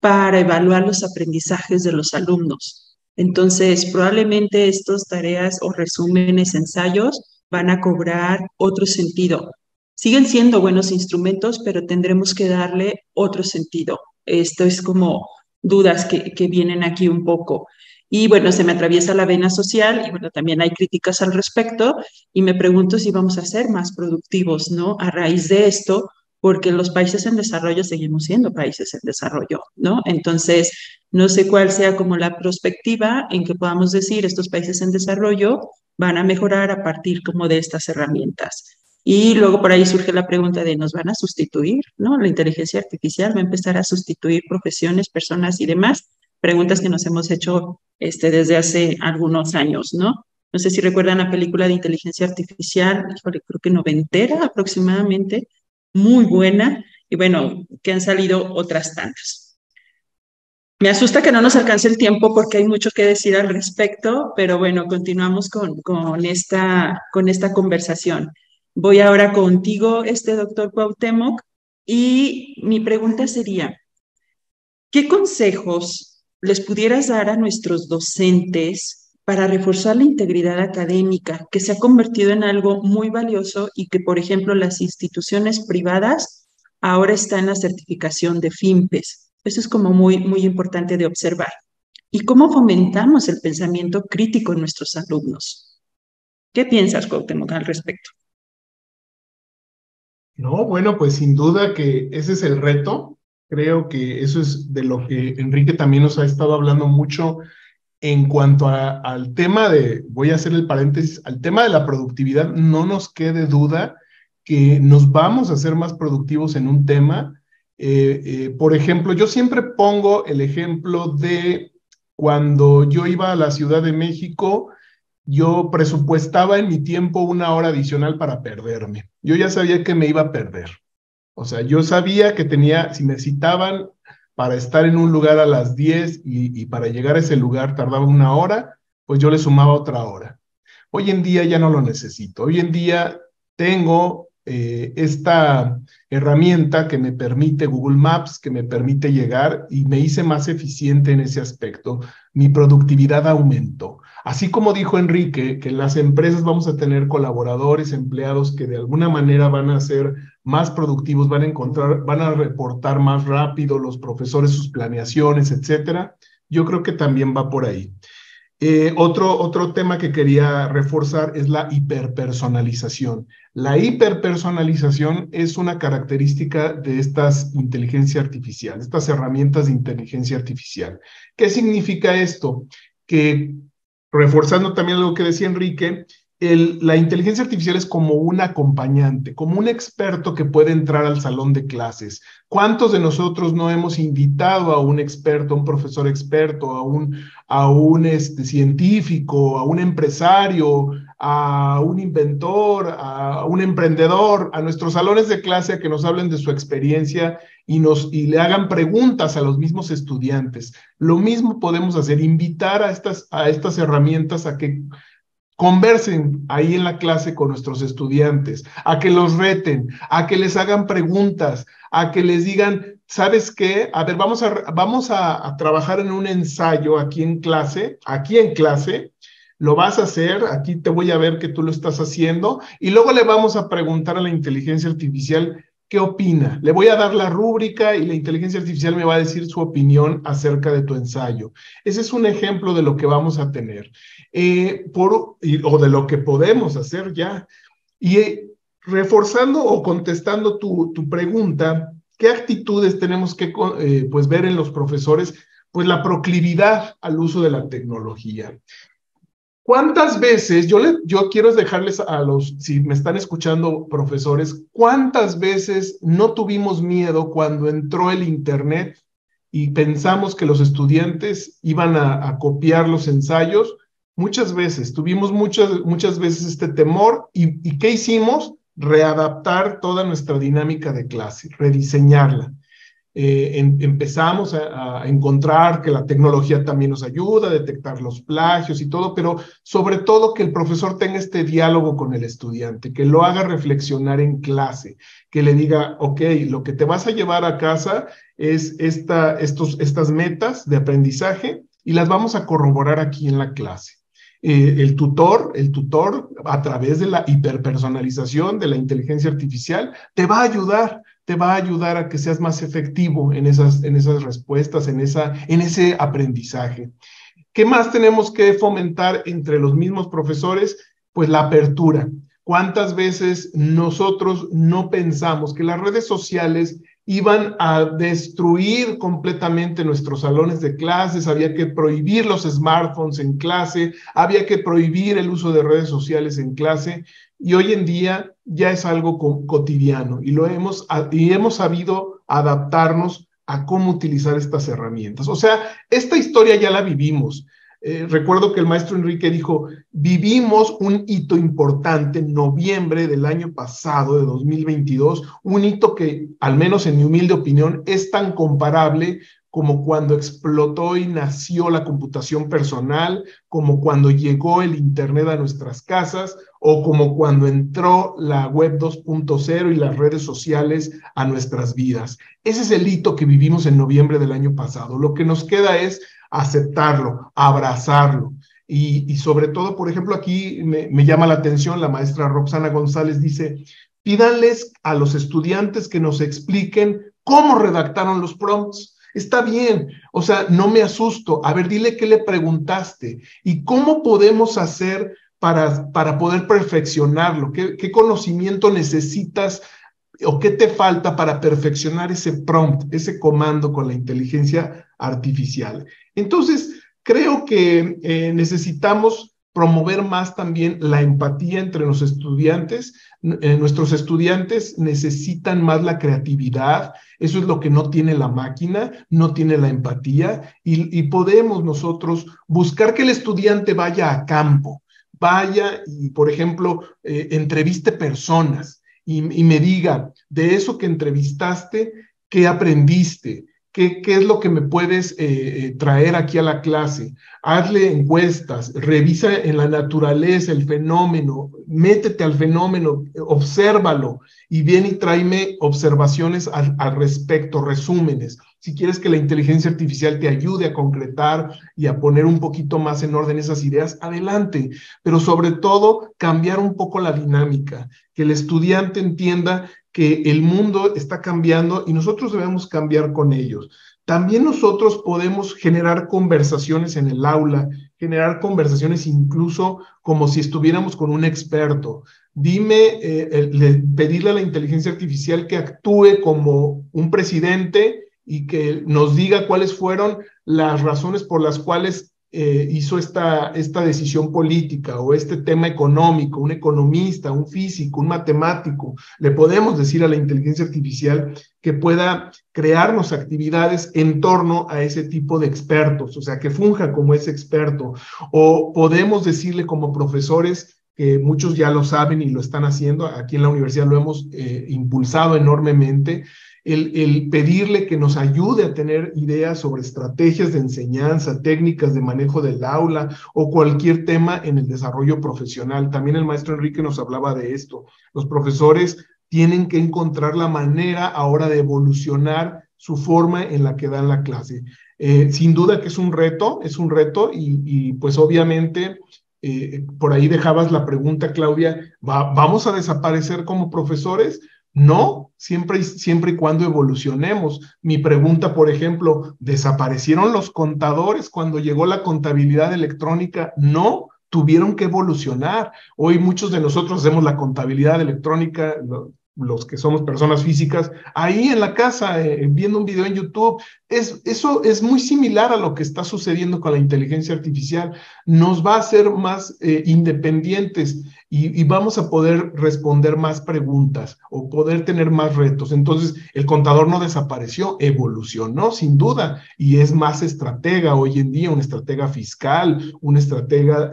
Speaker 1: para evaluar los aprendizajes de los alumnos? Entonces, probablemente estas tareas o resúmenes, ensayos, van a cobrar otro sentido. Siguen siendo buenos instrumentos, pero tendremos que darle otro sentido. Esto es como dudas que vienen aquí un poco. Y bueno, se me atraviesa la vena social y bueno, también hay críticas al respecto y me pregunto si vamos a ser más productivos, ¿no? A raíz de esto, porque los países en desarrollo seguimos siendo países en desarrollo, ¿no? Entonces, no sé cuál sea como la perspectiva en que podamos decir estos países en desarrollo van a mejorar a partir como de estas herramientas. Y luego por ahí surge la pregunta de, ¿nos van a sustituir? ¿No? La inteligencia artificial va a empezar a sustituir profesiones, personas y demás. Preguntas que nos hemos hecho desde hace algunos años, ¿no? No sé si recuerdan la película de inteligencia artificial, híjole, creo que noventera aproximadamente, muy buena, y bueno, que han salido otras tantas. Me asusta que no nos alcance el tiempo porque hay mucho que decir al respecto, pero bueno, continuamos con esta conversación. Voy ahora contigo, doctor Cuauhtémoc, y mi pregunta sería, ¿qué consejos les pudieras dar a nuestros docentes para reforzar la integridad académica, que se ha convertido en algo muy valioso y que, por ejemplo, las instituciones privadas ahora están en la certificación de FIMPES? Eso es como muy, muy importante de observar. ¿Y cómo fomentamos el pensamiento crítico en nuestros alumnos? ¿Qué piensas, Cuauhtémoc, al respecto?
Speaker 3: No, bueno, pues sin duda que ese es el reto. Creo que eso es de lo que Enrique también nos ha estado hablando mucho en cuanto al tema de, voy a hacer el paréntesis, al tema de la productividad. No nos quede duda que nos vamos a hacer más productivos en un tema. Por ejemplo, yo siempre pongo el ejemplo de cuando yo iba a la Ciudad de México. Yo presupuestaba en mi tiempo 1 hora adicional para perderme. Yo ya sabía que me iba a perder. O sea, yo sabía que tenía, si me citaban para estar en un lugar a las 10 y para llegar a ese lugar tardaba 1 hora, pues yo le sumaba otra hora. Hoy en día ya no lo necesito. Hoy en día tengo esta herramienta que me permite, Google Maps, que me permite llegar, y me hice más eficiente en ese aspecto. mi productividad aumentó. Así como dijo Enrique, que en las empresas vamos a tener colaboradores, empleados que de alguna manera van a ser más productivos, van a reportar más rápido, los profesores sus planeaciones, etcétera. Yo creo que también va por ahí. Otro tema que quería reforzar es la hiperpersonalización. La hiperpersonalización es una característica de estas inteligencia artificial, estas herramientas de inteligencia artificial. ¿Qué significa esto? Que, reforzando también lo que decía Enrique, la inteligencia artificial es como un acompañante, como un experto que puede entrar al salón de clases. ¿Cuántos de nosotros no hemos invitado a un experto, a un profesor experto, a un científico, a un empresario, a un inventor, a un emprendedor, a nuestros salones de clase a que nos hablen de su experiencia y le hagan preguntas a los mismos estudiantes? Lo mismo podemos hacer, invitar a estas herramientas a que conversen ahí en la clase con nuestros estudiantes, a que los reten, a que les hagan preguntas, a que les digan, ¿sabes qué? A ver, vamos a trabajar en un ensayo aquí en clase, lo vas a hacer, aquí te voy a ver que tú lo estás haciendo, y luego le vamos a preguntar a la inteligencia artificial qué opina. Le voy a dar la rúbrica y la inteligencia artificial me va a decir su opinión acerca de tu ensayo. Ese es un ejemplo de lo que vamos a tener. O de lo que podemos hacer ya. Y reforzando o contestando tu pregunta, ¿qué actitudes tenemos que pues ver en los profesores? Pues la proclividad al uso de la tecnología. ¿Cuántas veces, yo quiero dejarles si me están escuchando profesores, cuántas veces no tuvimos miedo cuando entró el Internet y pensamos que los estudiantes iban a copiar los ensayos? Muchas veces, tuvimos muchas veces este temor y ¿qué hicimos? Readaptar toda nuestra dinámica de clase, rediseñarla. Empezamos a encontrar que la tecnología también nos ayuda a detectar los plagios y todo, pero sobre todo que el profesor tenga este diálogo con el estudiante, que lo haga reflexionar en clase, que le diga, ok, lo que te vas a llevar a casa es estas metas de aprendizaje y las vamos a corroborar aquí en la clase. El tutor, a través de la hiperpersonalización de la inteligencia artificial, te va a ayudar a que seas más efectivo en esas respuestas, en ese aprendizaje. ¿Qué más tenemos que fomentar entre los mismos profesores? Pues la apertura. ¿Cuántas veces nosotros no pensamos que las redes sociales iban a destruir completamente nuestros salones de clases? Había que prohibir los smartphones en clase, había que prohibir el uso de redes sociales en clase, y hoy en día ya es algo cotidiano y hemos sabido adaptarnos a cómo utilizar estas herramientas. O sea, esta historia ya la vivimos. Recuerdo que el maestro Enrique dijo, vivimos un hito importante en noviembre del año pasado, de 2022, un hito que, al menos en mi humilde opinión, es tan comparable como cuando explotó y nació la computación personal, como cuando llegó el Internet a nuestras casas, o como cuando entró la web 2.0 y las redes sociales a nuestras vidas. Ese es el hito que vivimos en noviembre del año pasado. Lo que nos queda es aceptarlo, abrazarlo. Y sobre todo, por ejemplo, aquí me llama la atención, la maestra Roxana González dice, pídanles a los estudiantes que nos expliquen cómo redactaron los prompts. Está bien, o sea, no me asusto. A ver, dile qué le preguntaste y cómo podemos hacer para poder perfeccionarlo. ¿Qué conocimiento necesitas o qué te falta para perfeccionar ese prompt, ese comando con la inteligencia artificial? Entonces, creo que necesitamos promover más también la empatía entre los estudiantes. Nuestros estudiantes necesitan más la creatividad. Eso es lo que no tiene la máquina, no tiene la empatía, y podemos nosotros buscar que el estudiante vaya a campo, vaya y, por ejemplo, entreviste personas y me diga, de eso que entrevistaste, ¿qué aprendiste? ¿Qué es lo que me puedes traer aquí a la clase? Hazle encuestas, revisa en la naturaleza el fenómeno, métete al fenómeno, obsérvalo y ven y tráeme observaciones al respecto, resúmenes. Si quieres que la inteligencia artificial te ayude a concretar y a poner un poquito más en orden esas ideas, adelante. Pero sobre todo, cambiar un poco la dinámica, que el estudiante entienda que el mundo está cambiando y nosotros debemos cambiar con ellos. También nosotros podemos generar conversaciones en el aula, generar conversaciones incluso como si estuviéramos con un experto. Dime, pedirle a la inteligencia artificial que actúe como un presidente y que nos diga cuáles fueron las razones por las cuales hizo esta decisión política o este tema económico, un economista, un físico, un matemático. Le podemos decir a la inteligencia artificial que pueda crearnos actividades en torno a ese tipo de expertos, o sea, que funja como ese experto. O podemos decirle como profesores, que muchos ya lo saben y lo están haciendo, aquí en la universidad lo hemos impulsado enormemente, el pedirle que nos ayude a tener ideas sobre estrategias de enseñanza, técnicas de manejo del aula o cualquier tema en el desarrollo profesional. También el maestro Enrique nos hablaba de esto. Los profesores tienen que encontrar la manera ahora de evolucionar su forma en la que dan la clase. Sin duda que es un reto y pues obviamente por ahí dejabas la pregunta, Claudia, ¿vamos a desaparecer como profesores? No, siempre y cuando evolucionemos. Mi pregunta, por ejemplo, ¿desaparecieron los contadores cuando llegó la contabilidad electrónica? No, tuvieron que evolucionar. Hoy muchos de nosotros hacemos la contabilidad electrónica, los que somos personas físicas, ahí en la casa, viendo un video en YouTube. Eso es muy similar a lo que está sucediendo con la inteligencia artificial. Nos va a hacer más independientes y vamos a poder responder más preguntas o poder tener más retos. Entonces, el contador no desapareció, evolucionó sin duda y es más estratega hoy en día, un estratega fiscal, un estratega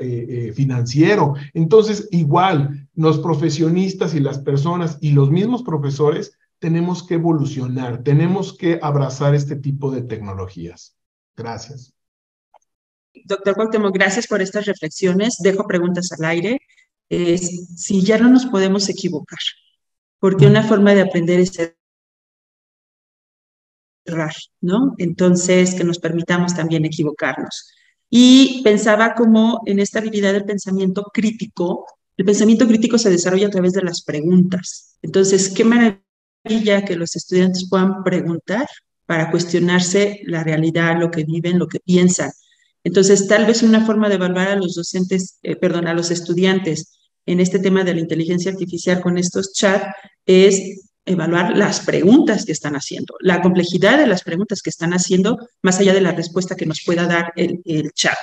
Speaker 3: financiero. Entonces, igual, los profesionistas y las personas y los mismos profesores tenemos que evolucionar, tenemos que abrazar este tipo de tecnologías. Gracias.
Speaker 1: Doctor Cuauhtémoc, gracias por estas reflexiones. Dejo preguntas al aire. Si ya no nos podemos equivocar, porque una forma de aprender es errar, ¿no? Entonces, que nos permitamos también equivocarnos. Y pensaba como en esta habilidad del pensamiento crítico. El pensamiento crítico se desarrolla a través de las preguntas. Entonces, qué maravilla que los estudiantes puedan preguntar para cuestionarse la realidad, lo que viven, lo que piensan. Entonces, tal vez una forma de evaluar a los docentes, a los estudiantes en este tema de la inteligencia artificial con estos chats es evaluar las preguntas que están haciendo, la complejidad de las preguntas que están haciendo, más allá de la respuesta que nos pueda dar el chat.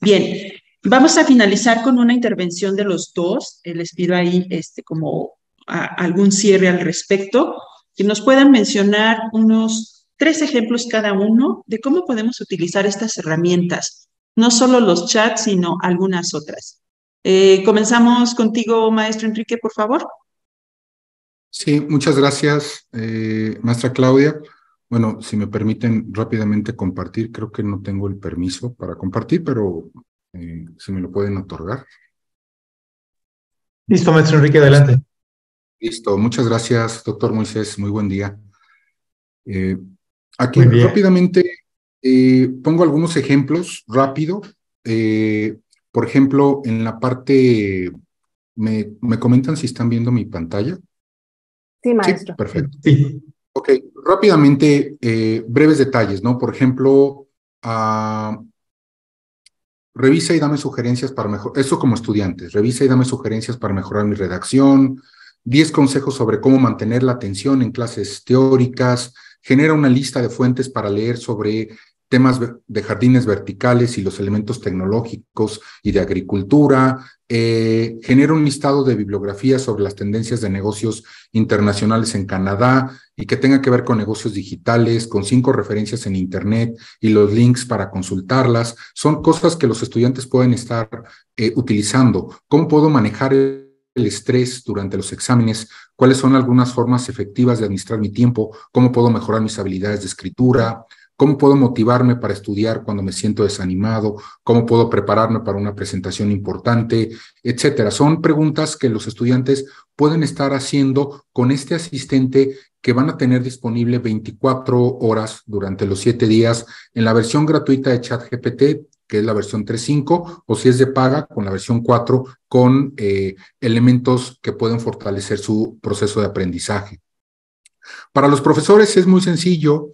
Speaker 1: Bien, vamos a finalizar con una intervención de los dos. Les pido ahí como algún cierre al respecto, que nos puedan mencionar unos 3 ejemplos cada uno de cómo podemos utilizar estas herramientas, no solo los chats, sino algunas otras. Comenzamos contigo, maestro Enrique, por favor.
Speaker 2: Sí, muchas gracias, maestra Claudia. Bueno, si me permiten rápidamente compartir, creo que no tengo el permiso para compartir, pero si me lo pueden otorgar.
Speaker 4: Listo, maestro Enrique, adelante.
Speaker 2: Listo, muchas gracias, doctor Moisés, muy buen día. Aquí rápidamente pongo algunos ejemplos rápido. Por ejemplo, en la parte, ¿me comentan si están viendo mi pantalla?
Speaker 5: Sí, maestro.
Speaker 2: Sí, perfecto.
Speaker 4: Sí.
Speaker 2: Ok, rápidamente, breves detalles, ¿no? Por ejemplo, revisa y dame sugerencias para mejorar, eso como estudiantes, revisa y dame sugerencias para mejorar mi redacción, 10 consejos sobre cómo mantener la atención en clases teóricas, genera una lista de fuentes para leer sobre temas de jardines verticales y los elementos tecnológicos y de agricultura, genera un listado de bibliografía sobre las tendencias de negocios internacionales en Canadá y que tenga que ver con negocios digitales, con 5 referencias en Internet y los links para consultarlas. Son cosas que los estudiantes pueden estar utilizando. ¿Cómo puedo manejar el el estrés durante los exámenes, cuáles son algunas formas efectivas de administrar mi tiempo, cómo puedo mejorar mis habilidades de escritura, cómo puedo motivarme para estudiar cuando me siento desanimado, cómo puedo prepararme para una presentación importante, etcétera. Son preguntas que los estudiantes pueden estar haciendo con este asistente que van a tener disponible 24 horas durante los 7 días en la versión gratuita de ChatGPT, que es la versión 3.5, o si es de paga, con la versión 4, con elementos que pueden fortalecer su proceso de aprendizaje. Para los profesores es muy sencillo,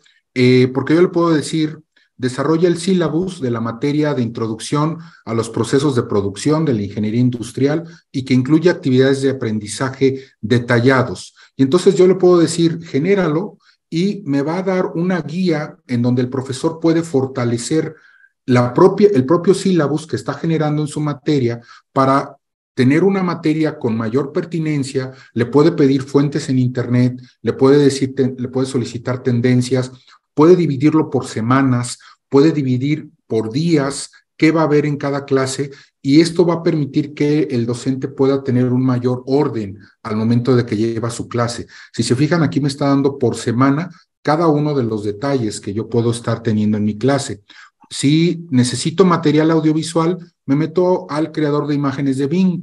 Speaker 2: porque yo le puedo decir, desarrolla el sílabus de la materia de introducción a los procesos de producción de la ingeniería industrial y que incluye actividades de aprendizaje detallados. Y entonces yo le puedo decir, genéralo, y me va a dar una guía en donde el profesor puede fortalecer el propio sílabus que está generando en su materia para tener una materia con mayor pertinencia. Le puede pedir fuentes en internet, le puede solicitar tendencias, puede dividirlo por semanas, puede dividir por días qué va a haber en cada clase, y esto va a permitir que el docente pueda tener un mayor orden al momento de que lleva su clase. Si se fijan, aquí me está dando por semana cada uno de los detalles que yo puedo estar teniendo en mi clase. Si necesito material audiovisual, me meto al creador de imágenes de Bing,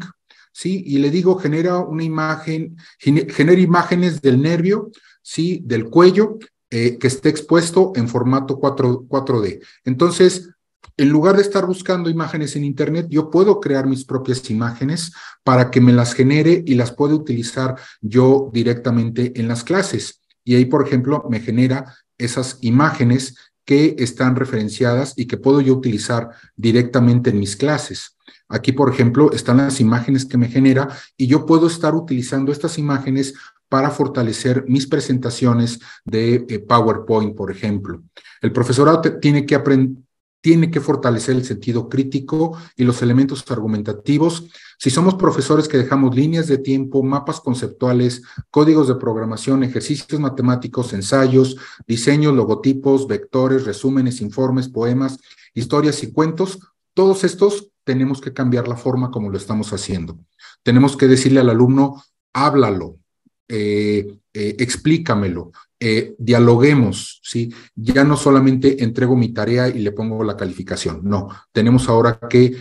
Speaker 2: ¿sí? Y le digo, genera una imagen, genera imágenes del nervio, ¿sí? Del cuello, que esté expuesto en formato 4D. Entonces, en lugar de estar buscando imágenes en internet, yo puedo crear mis propias imágenes para que me las genere y las pueda utilizar yo directamente en las clases. Y ahí, por ejemplo, me genera esas imágenes que están referenciadas y que puedo yo utilizar directamente en mis clases. Aquí, por ejemplo, están las imágenes que me genera y yo puedo estar utilizando estas imágenes para fortalecer mis presentaciones de PowerPoint, por ejemplo. El profesorado tiene que fortalecer el sentido crítico y los elementos argumentativos. Si somos profesores que dejamos líneas de tiempo, mapas conceptuales, códigos de programación, ejercicios matemáticos, ensayos, diseños, logotipos, vectores, resúmenes, informes, poemas, historias y cuentos, todos estos tenemos que cambiar la forma como lo estamos haciendo. Tenemos que decirle al alumno, háblalo, explícamelo, dialoguemos, ¿sí? Ya no solamente entrego mi tarea y le pongo la calificación, no, tenemos ahora que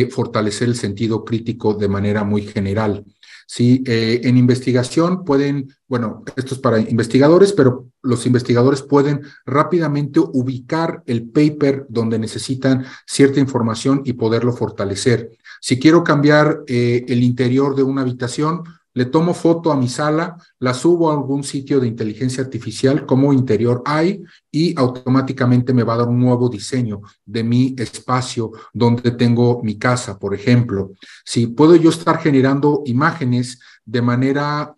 Speaker 2: fortalecer el sentido crítico de manera muy general, ¿sí? En investigación pueden, bueno, esto es para investigadores, pero los investigadores pueden rápidamente ubicar el paper donde necesitan cierta información y poderlo fortalecer. Si quiero cambiar el interior de una habitación, le tomo foto a mi sala, la subo a algún sitio de inteligencia artificial como Interior AI y automáticamente me va a dar un nuevo diseño de mi espacio donde tengo mi casa, por ejemplo. Si puedo yo estar generando imágenes de manera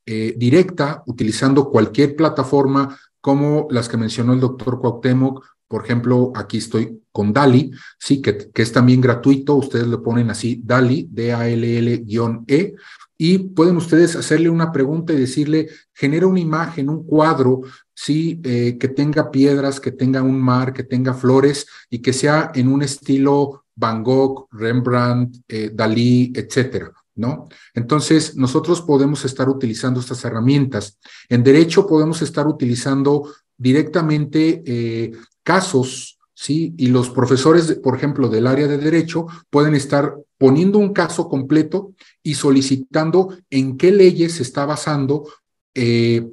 Speaker 2: directa, utilizando cualquier plataforma como las que mencionó el doctor Cuauhtémoc. Por ejemplo, aquí estoy con DALL-E, sí, que es también gratuito. Ustedes le ponen así, DALL-E, D-A-L-L-E, y pueden ustedes hacerle una pregunta y decirle, genera una imagen, un cuadro, sí, que tenga piedras, que tenga un mar, que tenga flores y que sea en un estilo Van Gogh, Rembrandt, Dalí, etcétera, ¿no? Entonces, nosotros podemos estar utilizando estas herramientas. En derecho podemos estar utilizando directamente casos, ¿sí? Y los profesores, por ejemplo, del área de derecho, pueden estar poniendo un caso completo y solicitando en qué leyes se está basando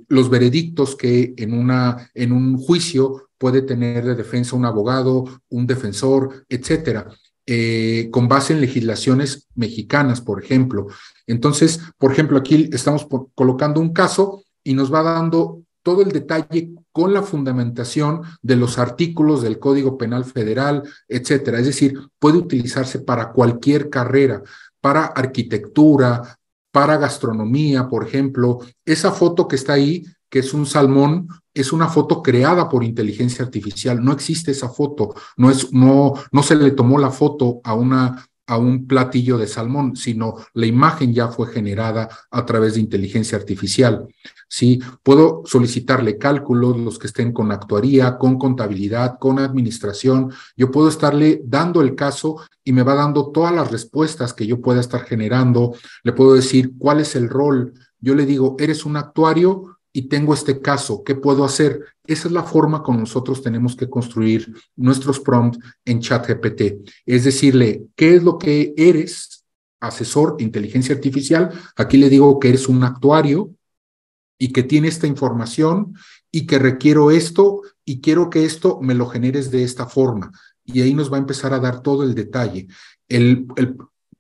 Speaker 2: los veredictos que en un juicio puede tener de defensa un abogado, un defensor, etcétera. Con base en legislaciones mexicanas, por ejemplo. Entonces, por ejemplo, aquí estamos colocando un caso y nos va dando todo el detalle con la fundamentación de los artículos del Código Penal Federal, etcétera. Es decir, puede utilizarse para cualquier carrera, para arquitectura, para gastronomía, por ejemplo. Esa foto que está ahí, que es un salmón, es una foto creada por inteligencia artificial. No existe esa foto, no se le tomó la foto a una a un platillo de salmón, sino la imagen ya fue generada a través de inteligencia artificial. ¿Sí? Puedo solicitarle cálculos, los que estén con actuaría, con contabilidad, con administración. Yo puedo estarle dando el caso y me va dando todas las respuestas que yo pueda estar generando. Le puedo decir cuál es el rol. Yo le digo, eres un actuario y tengo este caso, ¿qué puedo hacer? Esa es la forma como nosotros tenemos que construir nuestros prompts en ChatGPT. Es decirle, ¿qué es lo que eres? Asesor, inteligencia artificial. Aquí le digo que eres un actuario y que tiene esta información y que requiero esto y quiero que esto me lo generes de esta forma. Y ahí nos va a empezar a dar todo el detalle. El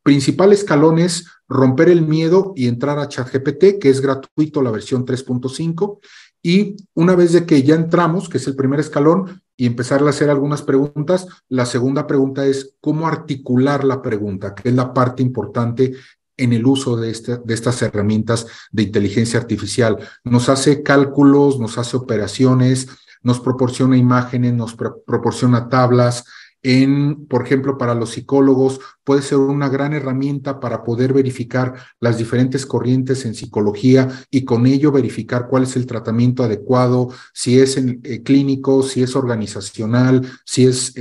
Speaker 2: principal escalón es romper el miedo y entrar a ChatGPT, que es gratuito, la versión 3.5. Y una vez de que ya entramos, que es el primer escalón, y empezar a hacer algunas preguntas, la segunda pregunta es cómo articular la pregunta, que es la parte importante en el uso de estas herramientas de inteligencia artificial. Nos hace cálculos, nos hace operaciones, nos proporciona imágenes, nos proporciona tablas. Por ejemplo, para los psicólogos puede ser una gran herramienta para poder verificar las diferentes corrientes en psicología y con ello verificar cuál es el tratamiento adecuado, si es clínico, si es organizacional, si es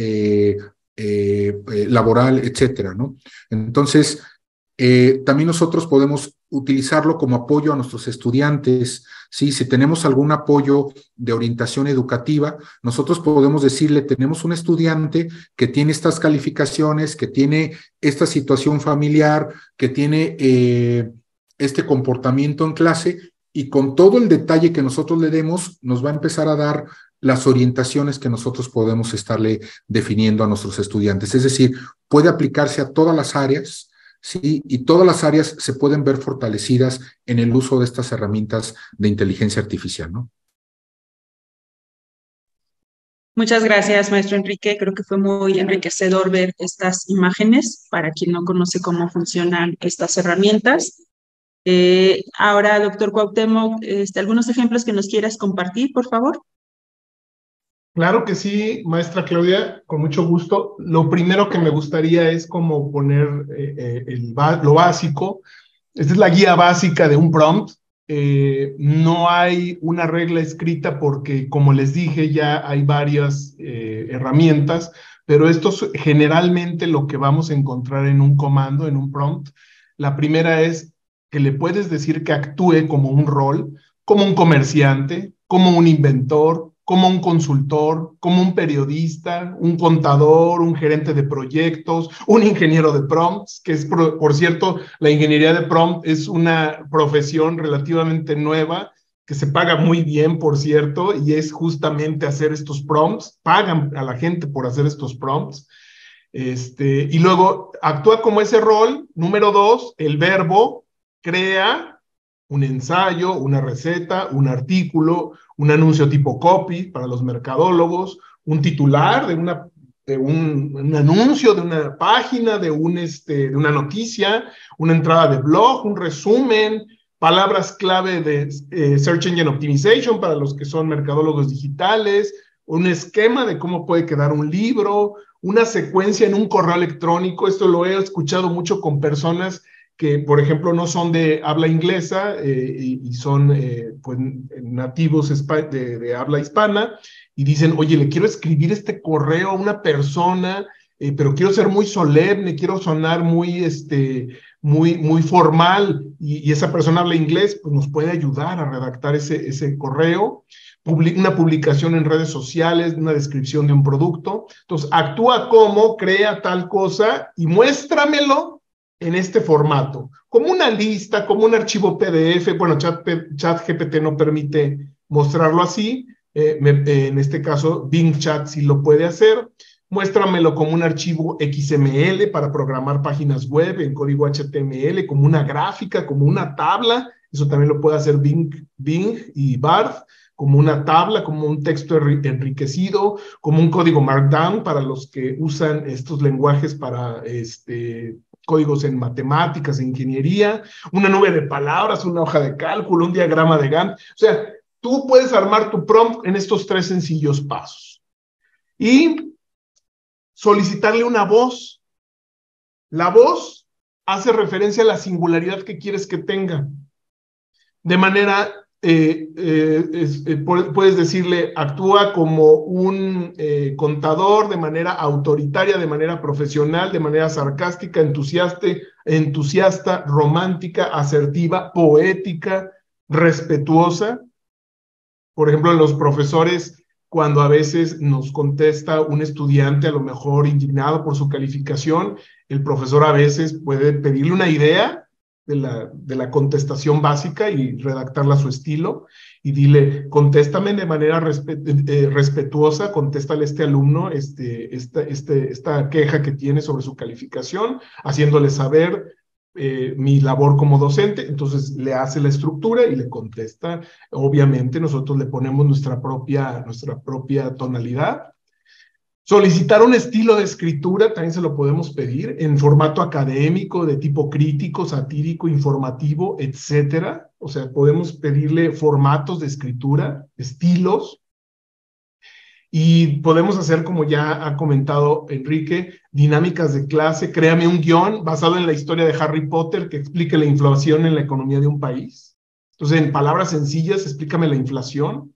Speaker 2: laboral, etcétera, ¿no? Entonces, también nosotros podemos utilizarlo como apoyo a nuestros estudiantes, ¿sí? Si tenemos algún apoyo de orientación educativa, nosotros podemos decirle, tenemos un estudiante que tiene estas calificaciones, que tiene esta situación familiar, que tiene este comportamiento en clase, y con todo el detalle que nosotros le demos, nos va a empezar a dar las orientaciones que nosotros podemos estarle definiendo a nuestros estudiantes. Es decir, puede aplicarse a todas las áreas, ¿sí? Y todas las áreas se pueden ver fortalecidas en el uso de estas herramientas de inteligencia artificial, ¿no?
Speaker 1: Muchas gracias, maestro Enrique. Creo que fue muy enriquecedor ver estas imágenes para quien no conoce cómo funcionan estas herramientas. Ahora, doctor Cuauhtémoc, algunos ejemplos que nos quieras compartir, por favor.
Speaker 3: Claro que sí, maestra Claudia, con mucho gusto. Lo primero que me gustaría es como poner lo básico. Esta es la guía básica de un prompt. No hay una regla escrita porque, como les dije, ya hay varias herramientas, pero esto es generalmente lo que vamos a encontrar en un comando, en un prompt. La primera es que le puedes decir que actúe como un rol, como un comerciante, como un inventor, como un consultor, como un periodista, un contador, un gerente de proyectos, un ingeniero de prompts, que es, por cierto, la ingeniería de prompt es una profesión relativamente nueva, que se paga muy bien, por cierto, y es justamente hacer estos prompts, pagan a la gente por hacer estos prompts. Y luego actúa como ese rol. Número 2, el verbo crea un ensayo, una receta, un artículo, un anuncio tipo copy para los mercadólogos, un titular de un anuncio, de una página, de una noticia, una entrada de blog, un resumen, palabras clave de Search Engine Optimization para los que son mercadólogos digitales, un esquema de cómo puede quedar un libro, una secuencia en un correo electrónico. Esto lo he escuchado mucho con personas que, por ejemplo, no son de habla inglesa y son pues, nativos de habla hispana, y dicen, oye, le quiero escribir este correo a una persona, pero quiero ser muy solemne, quiero sonar muy formal, y esa persona habla inglés, pues nos puede ayudar a redactar ese correo. Una publicación en redes sociales, una descripción de un producto. Entonces, actúa como, crea tal cosa y muéstramelo en este formato, como una lista, como un archivo PDF. Bueno, ChatGPT no permite mostrarlo así, en este caso Bing Chat sí lo puede hacer. Muéstramelo como un archivo XML para programar páginas web en código HTML, como una gráfica, como una tabla. Eso también lo puede hacer Bing y Bard, como una tabla, como un texto enriquecido, como un código Markdown para los que usan estos lenguajes para códigos en matemáticas, en ingeniería, una nube de palabras, una hoja de cálculo, un diagrama de Gantt. O sea, tú puedes armar tu prompt en estos 3 sencillos pasos. Y solicitarle una voz. La voz hace referencia a la singularidad que quieres que tenga. De manera, puedes decirle, actúa como un contador de manera autoritaria, de manera profesional, de manera sarcástica, entusiasta, romántica, asertiva, poética, respetuosa. Por ejemplo, los profesores, cuando a veces nos contesta un estudiante a lo mejor indignado por su calificación, el profesor a veces puede pedirle una idea de la contestación básica y redactarla a su estilo, y dile, contéstame de manera respetuosa, contéstale a este alumno esta queja que tiene sobre su calificación, haciéndole saber mi labor como docente. Entonces le hace la estructura y le contesta. Obviamente nosotros le ponemos nuestra propia tonalidad. Solicitar un estilo de escritura también se lo podemos pedir en formato académico, de tipo crítico, satírico, informativo, etcétera. O sea, podemos pedirle formatos de escritura, estilos, y podemos hacer, como ya ha comentado Enrique, dinámicas de clase. Créame un guión basado en la historia de Harry Potter que explique la inflación en la economía de un país. Entonces, en palabras sencillas, explícame la inflación.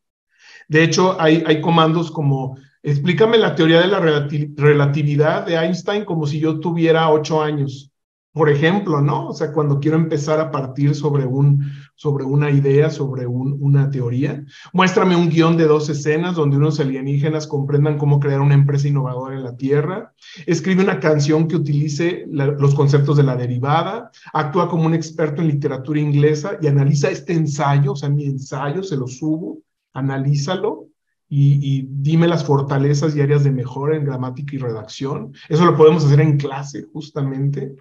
Speaker 3: De hecho, hay comandos como, explícame la teoría de la relatividad de Einstein como si yo tuviera 8 años, por ejemplo, ¿no? O sea, cuando quiero empezar a partir sobre una idea, sobre una teoría. Muéstrame un guión de 2 escenas donde unos alienígenas comprendan cómo crear una empresa innovadora en la Tierra. Escribe una canción que utilice los conceptos de la derivada. Actúa como un experto en literatura inglesa y analiza este ensayo, o sea, mi ensayo se lo subo. Analízalo y dime las fortalezas y áreas de mejora en gramática y redacción. Eso lo podemos hacer en clase, justamente.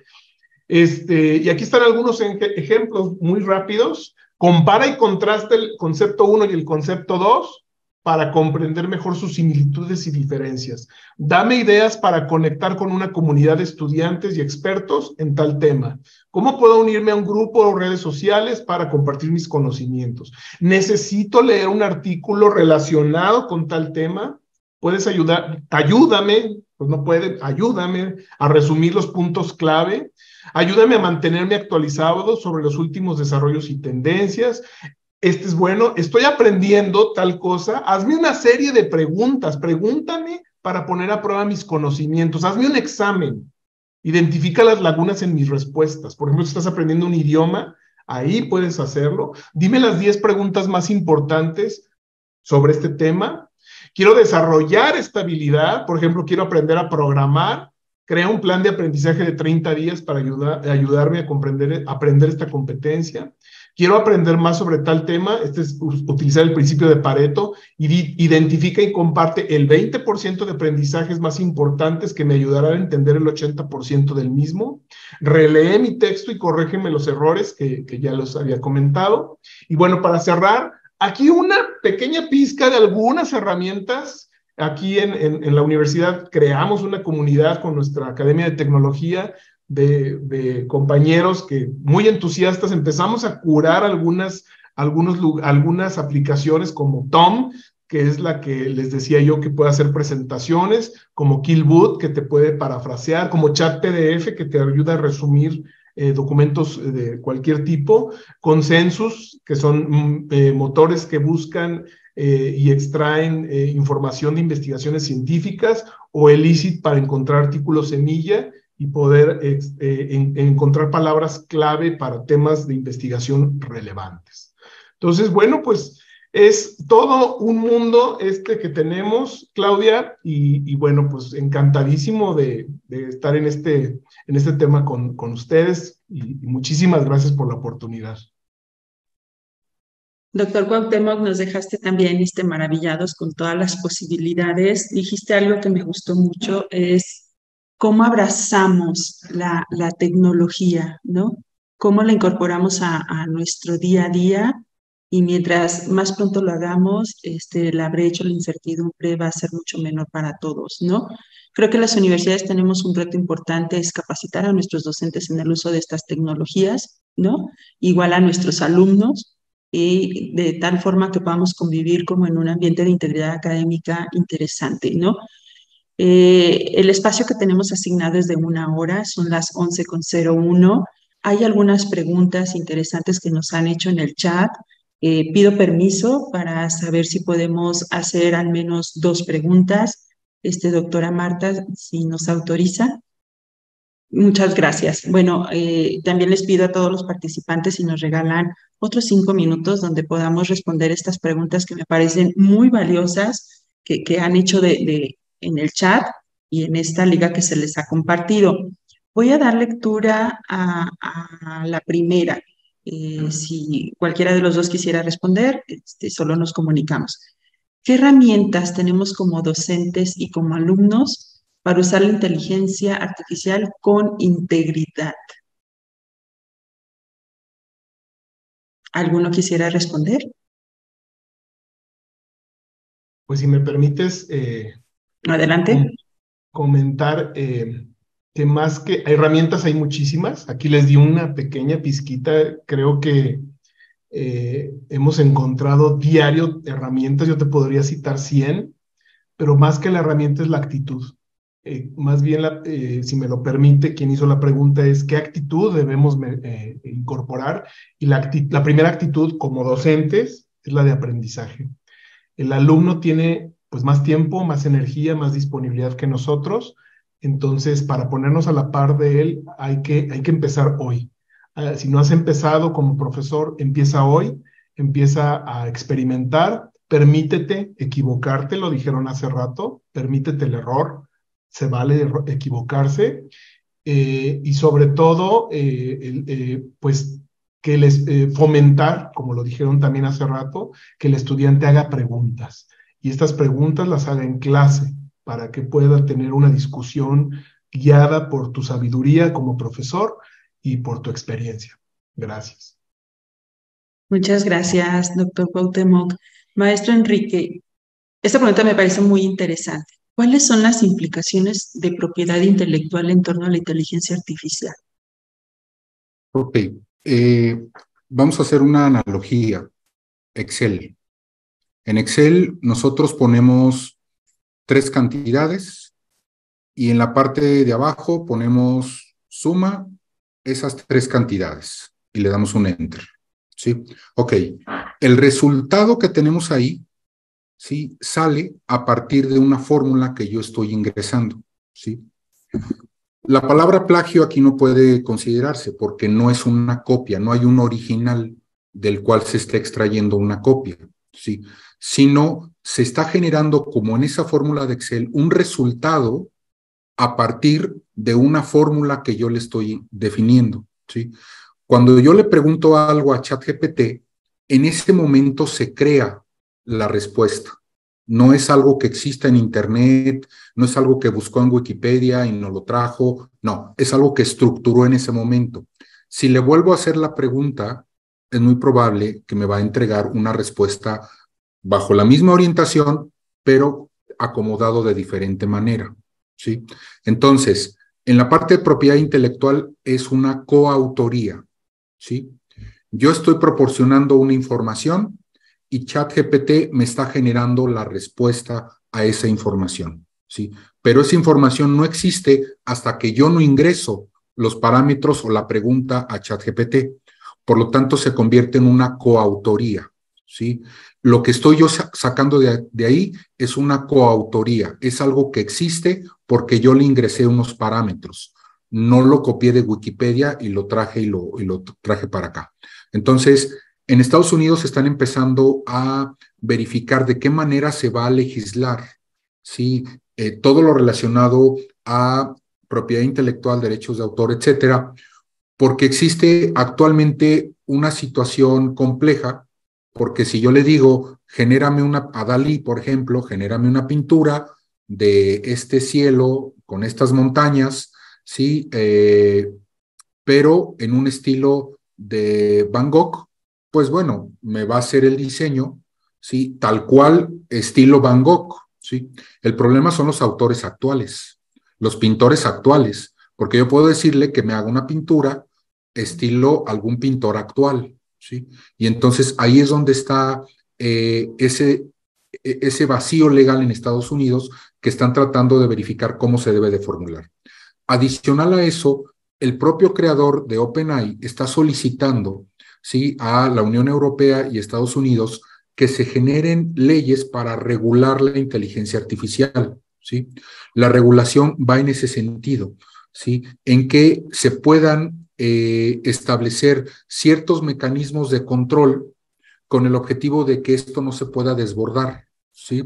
Speaker 3: Y aquí están algunos ejemplos muy rápidos. Compara y contrasta el concepto 1 y el concepto 2 para comprender mejor sus similitudes y diferencias. Dame ideas para conectar con una comunidad de estudiantes y expertos en tal tema. ¿Cómo puedo unirme a un grupo o redes sociales para compartir mis conocimientos? Necesito leer un artículo relacionado con tal tema. ¿Puedes ayúdame, pues no puede, ayúdame a resumir los puntos clave. Ayúdame a mantenerme actualizado sobre los últimos desarrollos y tendencias. Este es bueno, estoy aprendiendo tal cosa. Hazme una serie de preguntas. Pregúntame para poner a prueba mis conocimientos. Hazme un examen. Identifica las lagunas en mis respuestas. Por ejemplo, si estás aprendiendo un idioma, ahí puedes hacerlo. Dime las 10 preguntas más importantes sobre este tema. Quiero desarrollar esta habilidad. Por ejemplo, quiero aprender a programar. Crea un plan de aprendizaje de 30 días para ayudarme a aprender esta competencia. Quiero aprender más sobre tal tema. Este es utilizar el principio de Pareto. Identifica y comparte el 20% de aprendizajes más importantes que me ayudarán a entender el 80% del mismo. Relee mi texto y corrígeme los errores que ya los había comentado. Y bueno, para cerrar, aquí una pequeña pizca de algunas herramientas. Aquí en la universidad creamos una comunidad con nuestra Academia de Tecnología de compañeros que muy entusiastas empezamos a curar algunas aplicaciones como Tom, que es la que les decía yo que puede hacer presentaciones, como Killboot, que te puede parafrasear, como Chat PDF, que te ayuda a resumir documentos de cualquier tipo, Consensus, que son motores que buscan y extraen información de investigaciones científicas, o Elicit para encontrar artículos semilla y poder encontrar palabras clave para temas de investigación relevantes. Entonces, bueno, pues es todo un mundo que tenemos, Claudia, y bueno, pues encantadísimo de estar en este tema con ustedes, y muchísimas gracias por la oportunidad.
Speaker 1: Doctor Cuauhtémoc, nos dejaste también maravillados con todas las posibilidades. Dijiste algo que me gustó mucho, es cómo abrazamos la tecnología, ¿no? Cómo la incorporamos a nuestro día a día, y mientras más pronto lo hagamos, la brecha, la incertidumbre va a ser mucho menor para todos, ¿no? Creo que las universidades tenemos un reto importante, es capacitar a nuestros docentes en el uso de estas tecnologías, ¿no? Igual a nuestros alumnos, y de tal forma que podamos convivir como en un ambiente de integridad académica interesante, ¿no? El espacio que tenemos asignado es de 1 hora, son las 11:01. Hay algunas preguntas interesantes que nos han hecho en el chat. Pido permiso para saber si podemos hacer al menos 2 preguntas. Doctora Marta, si nos autoriza. Muchas gracias. Bueno, también les pido a todos los participantes si nos regalan otros 5 minutos donde podamos responder estas preguntas que me parecen muy valiosas que han hecho en el chat y en esta liga que se les ha compartido. Voy a dar lectura a la primera. Si cualquiera de los dos quisiera responder, solo nos comunicamos. ¿Qué herramientas tenemos como docentes y como alumnos para usar la inteligencia artificial con integridad? ¿Alguno quisiera responder?
Speaker 3: Pues si me permites
Speaker 1: Adelante.
Speaker 3: comentar que más que herramientas hay muchísimas. Aquí les di una pequeña pizquita. Creo que hemos encontrado diario herramientas. Yo te podría citar 100, pero más que la herramienta es la actitud. Más bien, si me lo permite, quien hizo la pregunta es ¿qué actitud debemos incorporar? Y la primera actitud como docentes es la de aprendizaje. El alumno tiene pues más tiempo, más energía, más disponibilidad que nosotros. Entonces, para ponernos a la par de él, hay que empezar hoy. Si no has empezado como profesor, empieza hoy, empieza a experimentar, permítete equivocarte, lo dijeron hace rato, permítete el error, se vale equivocarse, y sobre todo, pues que les fomentar, como lo dijeron también hace rato, que el estudiante haga preguntas, y estas preguntas las haga en clase, para que pueda tener una discusión guiada por tu sabiduría como profesor y por tu experiencia. Gracias.
Speaker 1: Muchas gracias, doctor Cuauhtémoc. Maestro Enrique, esta pregunta me parece muy interesante. ¿Cuáles son las implicaciones de propiedad intelectual en torno a la inteligencia artificial?
Speaker 2: Ok, vamos a hacer una analogía. Excel. En Excel nosotros ponemos 3 cantidades y en la parte de abajo ponemos suma esas 3 cantidades y le damos un enter. ¿Sí? Ok, el resultado que tenemos ahí, ¿sí?, sale a partir de una fórmula que yo estoy ingresando. ¿Sí? La palabra plagio aquí no puede considerarse porque no es una copia, no hay un original del cual se está extrayendo una copia, ¿sí?, sino se está generando, como en esa fórmula de Excel, un resultado a partir de una fórmula que yo le estoy definiendo, ¿sí? Cuando yo le pregunto algo a ChatGPT, en ese momento se crea la respuesta. No es algo que exista en Internet, no es algo que buscó en Wikipedia y nos lo trajo, no, es algo que estructuró en ese momento. Si le vuelvo a hacer la pregunta, es muy probable que me va a entregar una respuesta bajo la misma orientación, pero acomodado de diferente manera, ¿sí? Entonces, en la parte de propiedad intelectual es una coautoría, ¿sí? Yo estoy proporcionando una información y ChatGPT me está generando la respuesta a esa información, ¿sí? Pero esa información no existe hasta que yo no ingreso los parámetros o la pregunta a ChatGPT. Por lo tanto, se convierte en una coautoría, ¿sí? Lo que estoy yo sacando de ahí es una coautoría, es algo que existe porque yo le ingresé unos parámetros. No lo copié de Wikipedia y lo traje y lo traje para acá. Entonces, en Estados Unidos están empezando a verificar de qué manera se va a legislar, ¿sí? Todo lo relacionado a propiedad intelectual, derechos de autor, etcétera, porque existe actualmente una situación compleja, porque si yo le digo, a Dalí, por ejemplo, genérame una pintura de este cielo con estas montañas, ¿sí? Pero en un estilo de Van Gogh, pues bueno, me va a hacer el diseño, ¿sí?, tal cual estilo Van Gogh, ¿sí? El problema son los autores actuales, los pintores actuales, porque yo puedo decirle que me haga una pintura estilo algún pintor actual, ¿sí? Y entonces ahí es donde está ese vacío legal en Estados Unidos que están tratando de verificar cómo se debe de formular. Adicional a eso, el propio creador de OpenAI está solicitando, ¿sí?, a la Unión Europea y Estados Unidos que se generen leyes para regular la inteligencia artificial, ¿sí? La regulación va en ese sentido, ¿sí?, en que se puedan establecer ciertos mecanismos de control con el objetivo de que esto no se pueda desbordar, ¿sí?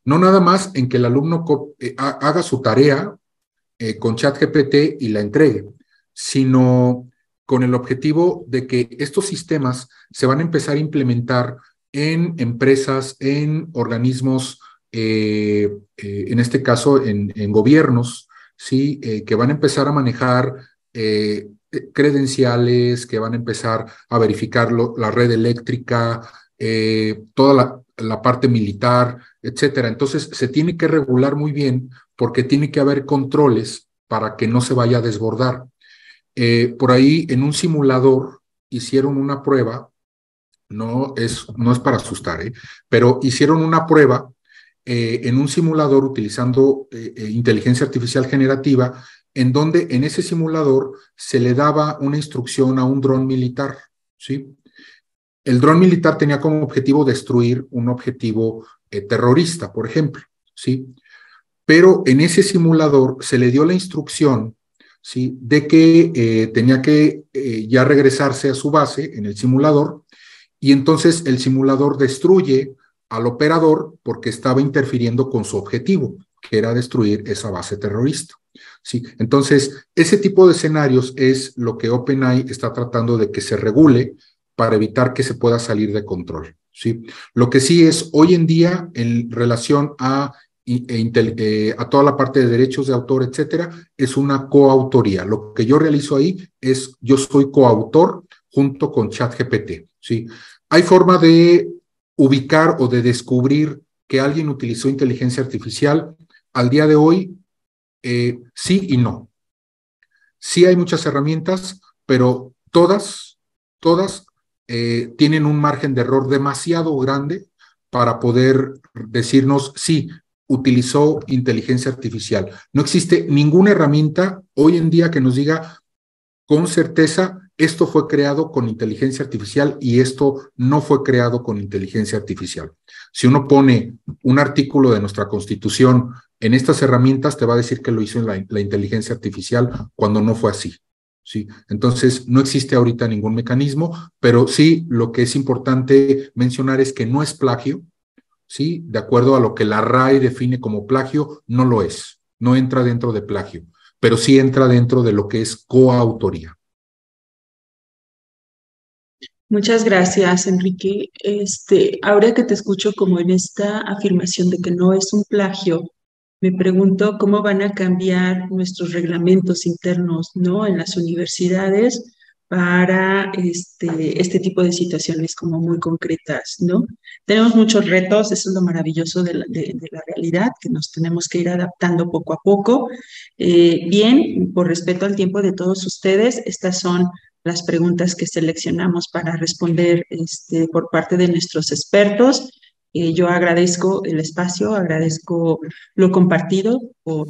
Speaker 2: No nada más en que el alumno haga su tarea con ChatGPT y la entregue, sino con el objetivo de que estos sistemas se van a empezar a implementar en empresas, en organismos, en este caso en gobiernos, ¿sí? Que van a empezar a manejar credenciales, que van a empezar a verificar la red eléctrica, toda la parte militar, etcétera. Entonces, se tiene que regular muy bien porque tiene que haber controles para que no se vaya a desbordar. Por ahí, en un simulador, hicieron una prueba, no es para asustar, pero hicieron una prueba en un simulador utilizando inteligencia artificial generativa, en donde en ese simulador se le daba una instrucción a un dron militar, ¿sí? El dron militar tenía como objetivo destruir un objetivo terrorista, por ejemplo, ¿sí? Pero en ese simulador se le dio la instrucción, ¿sí?, de que tenía que ya regresarse a su base en el simulador, y entonces el simulador destruye al operador porque estaba interfiriendo con su objetivo, que era destruir esa base terrorista, ¿sí? Entonces, ese tipo de escenarios es lo que OpenAI está tratando de que se regule para evitar que se pueda salir de control, ¿sí? Lo que sí es, hoy en día, en relación a toda la parte de derechos de autor, etcétera, es una coautoría. Lo que yo realizo ahí es, yo soy coautor junto con ChatGPT, ¿sí? Hay forma de ubicar o de descubrir que alguien utilizó inteligencia artificial. Al día de hoy, sí y no. Sí hay muchas herramientas, pero todas tienen un margen de error demasiado grande para poder decirnos, sí, utilizó inteligencia artificial. No existe ninguna herramienta hoy en día que nos diga con certeza, esto fue creado con inteligencia artificial y esto no fue creado con inteligencia artificial. Si uno pone un artículo de nuestra Constitución en estas herramientas, te va a decir que lo hizo en la inteligencia artificial cuando no fue así, ¿sí? Entonces, no existe ahorita ningún mecanismo, pero sí lo que es importante mencionar es que no es plagio, ¿sí? De acuerdo a lo que la RAE define como plagio, no lo es, no entra dentro de plagio, pero sí entra dentro de lo que es coautoría.
Speaker 1: Muchas gracias, Enrique. Ahora que te escucho como en esta afirmación de que no es un plagio, me pregunto cómo van a cambiar nuestros reglamentos internos, ¿no?, en las universidades para este tipo de situaciones como muy concretas, ¿no? Tenemos muchos retos, eso es lo maravilloso de la realidad, que nos tenemos que ir adaptando poco a poco. Bien, por respeto al tiempo de todos ustedes, estas son las preguntas que seleccionamos para responder por parte de nuestros expertos. Yo agradezco el espacio, agradezco lo compartido por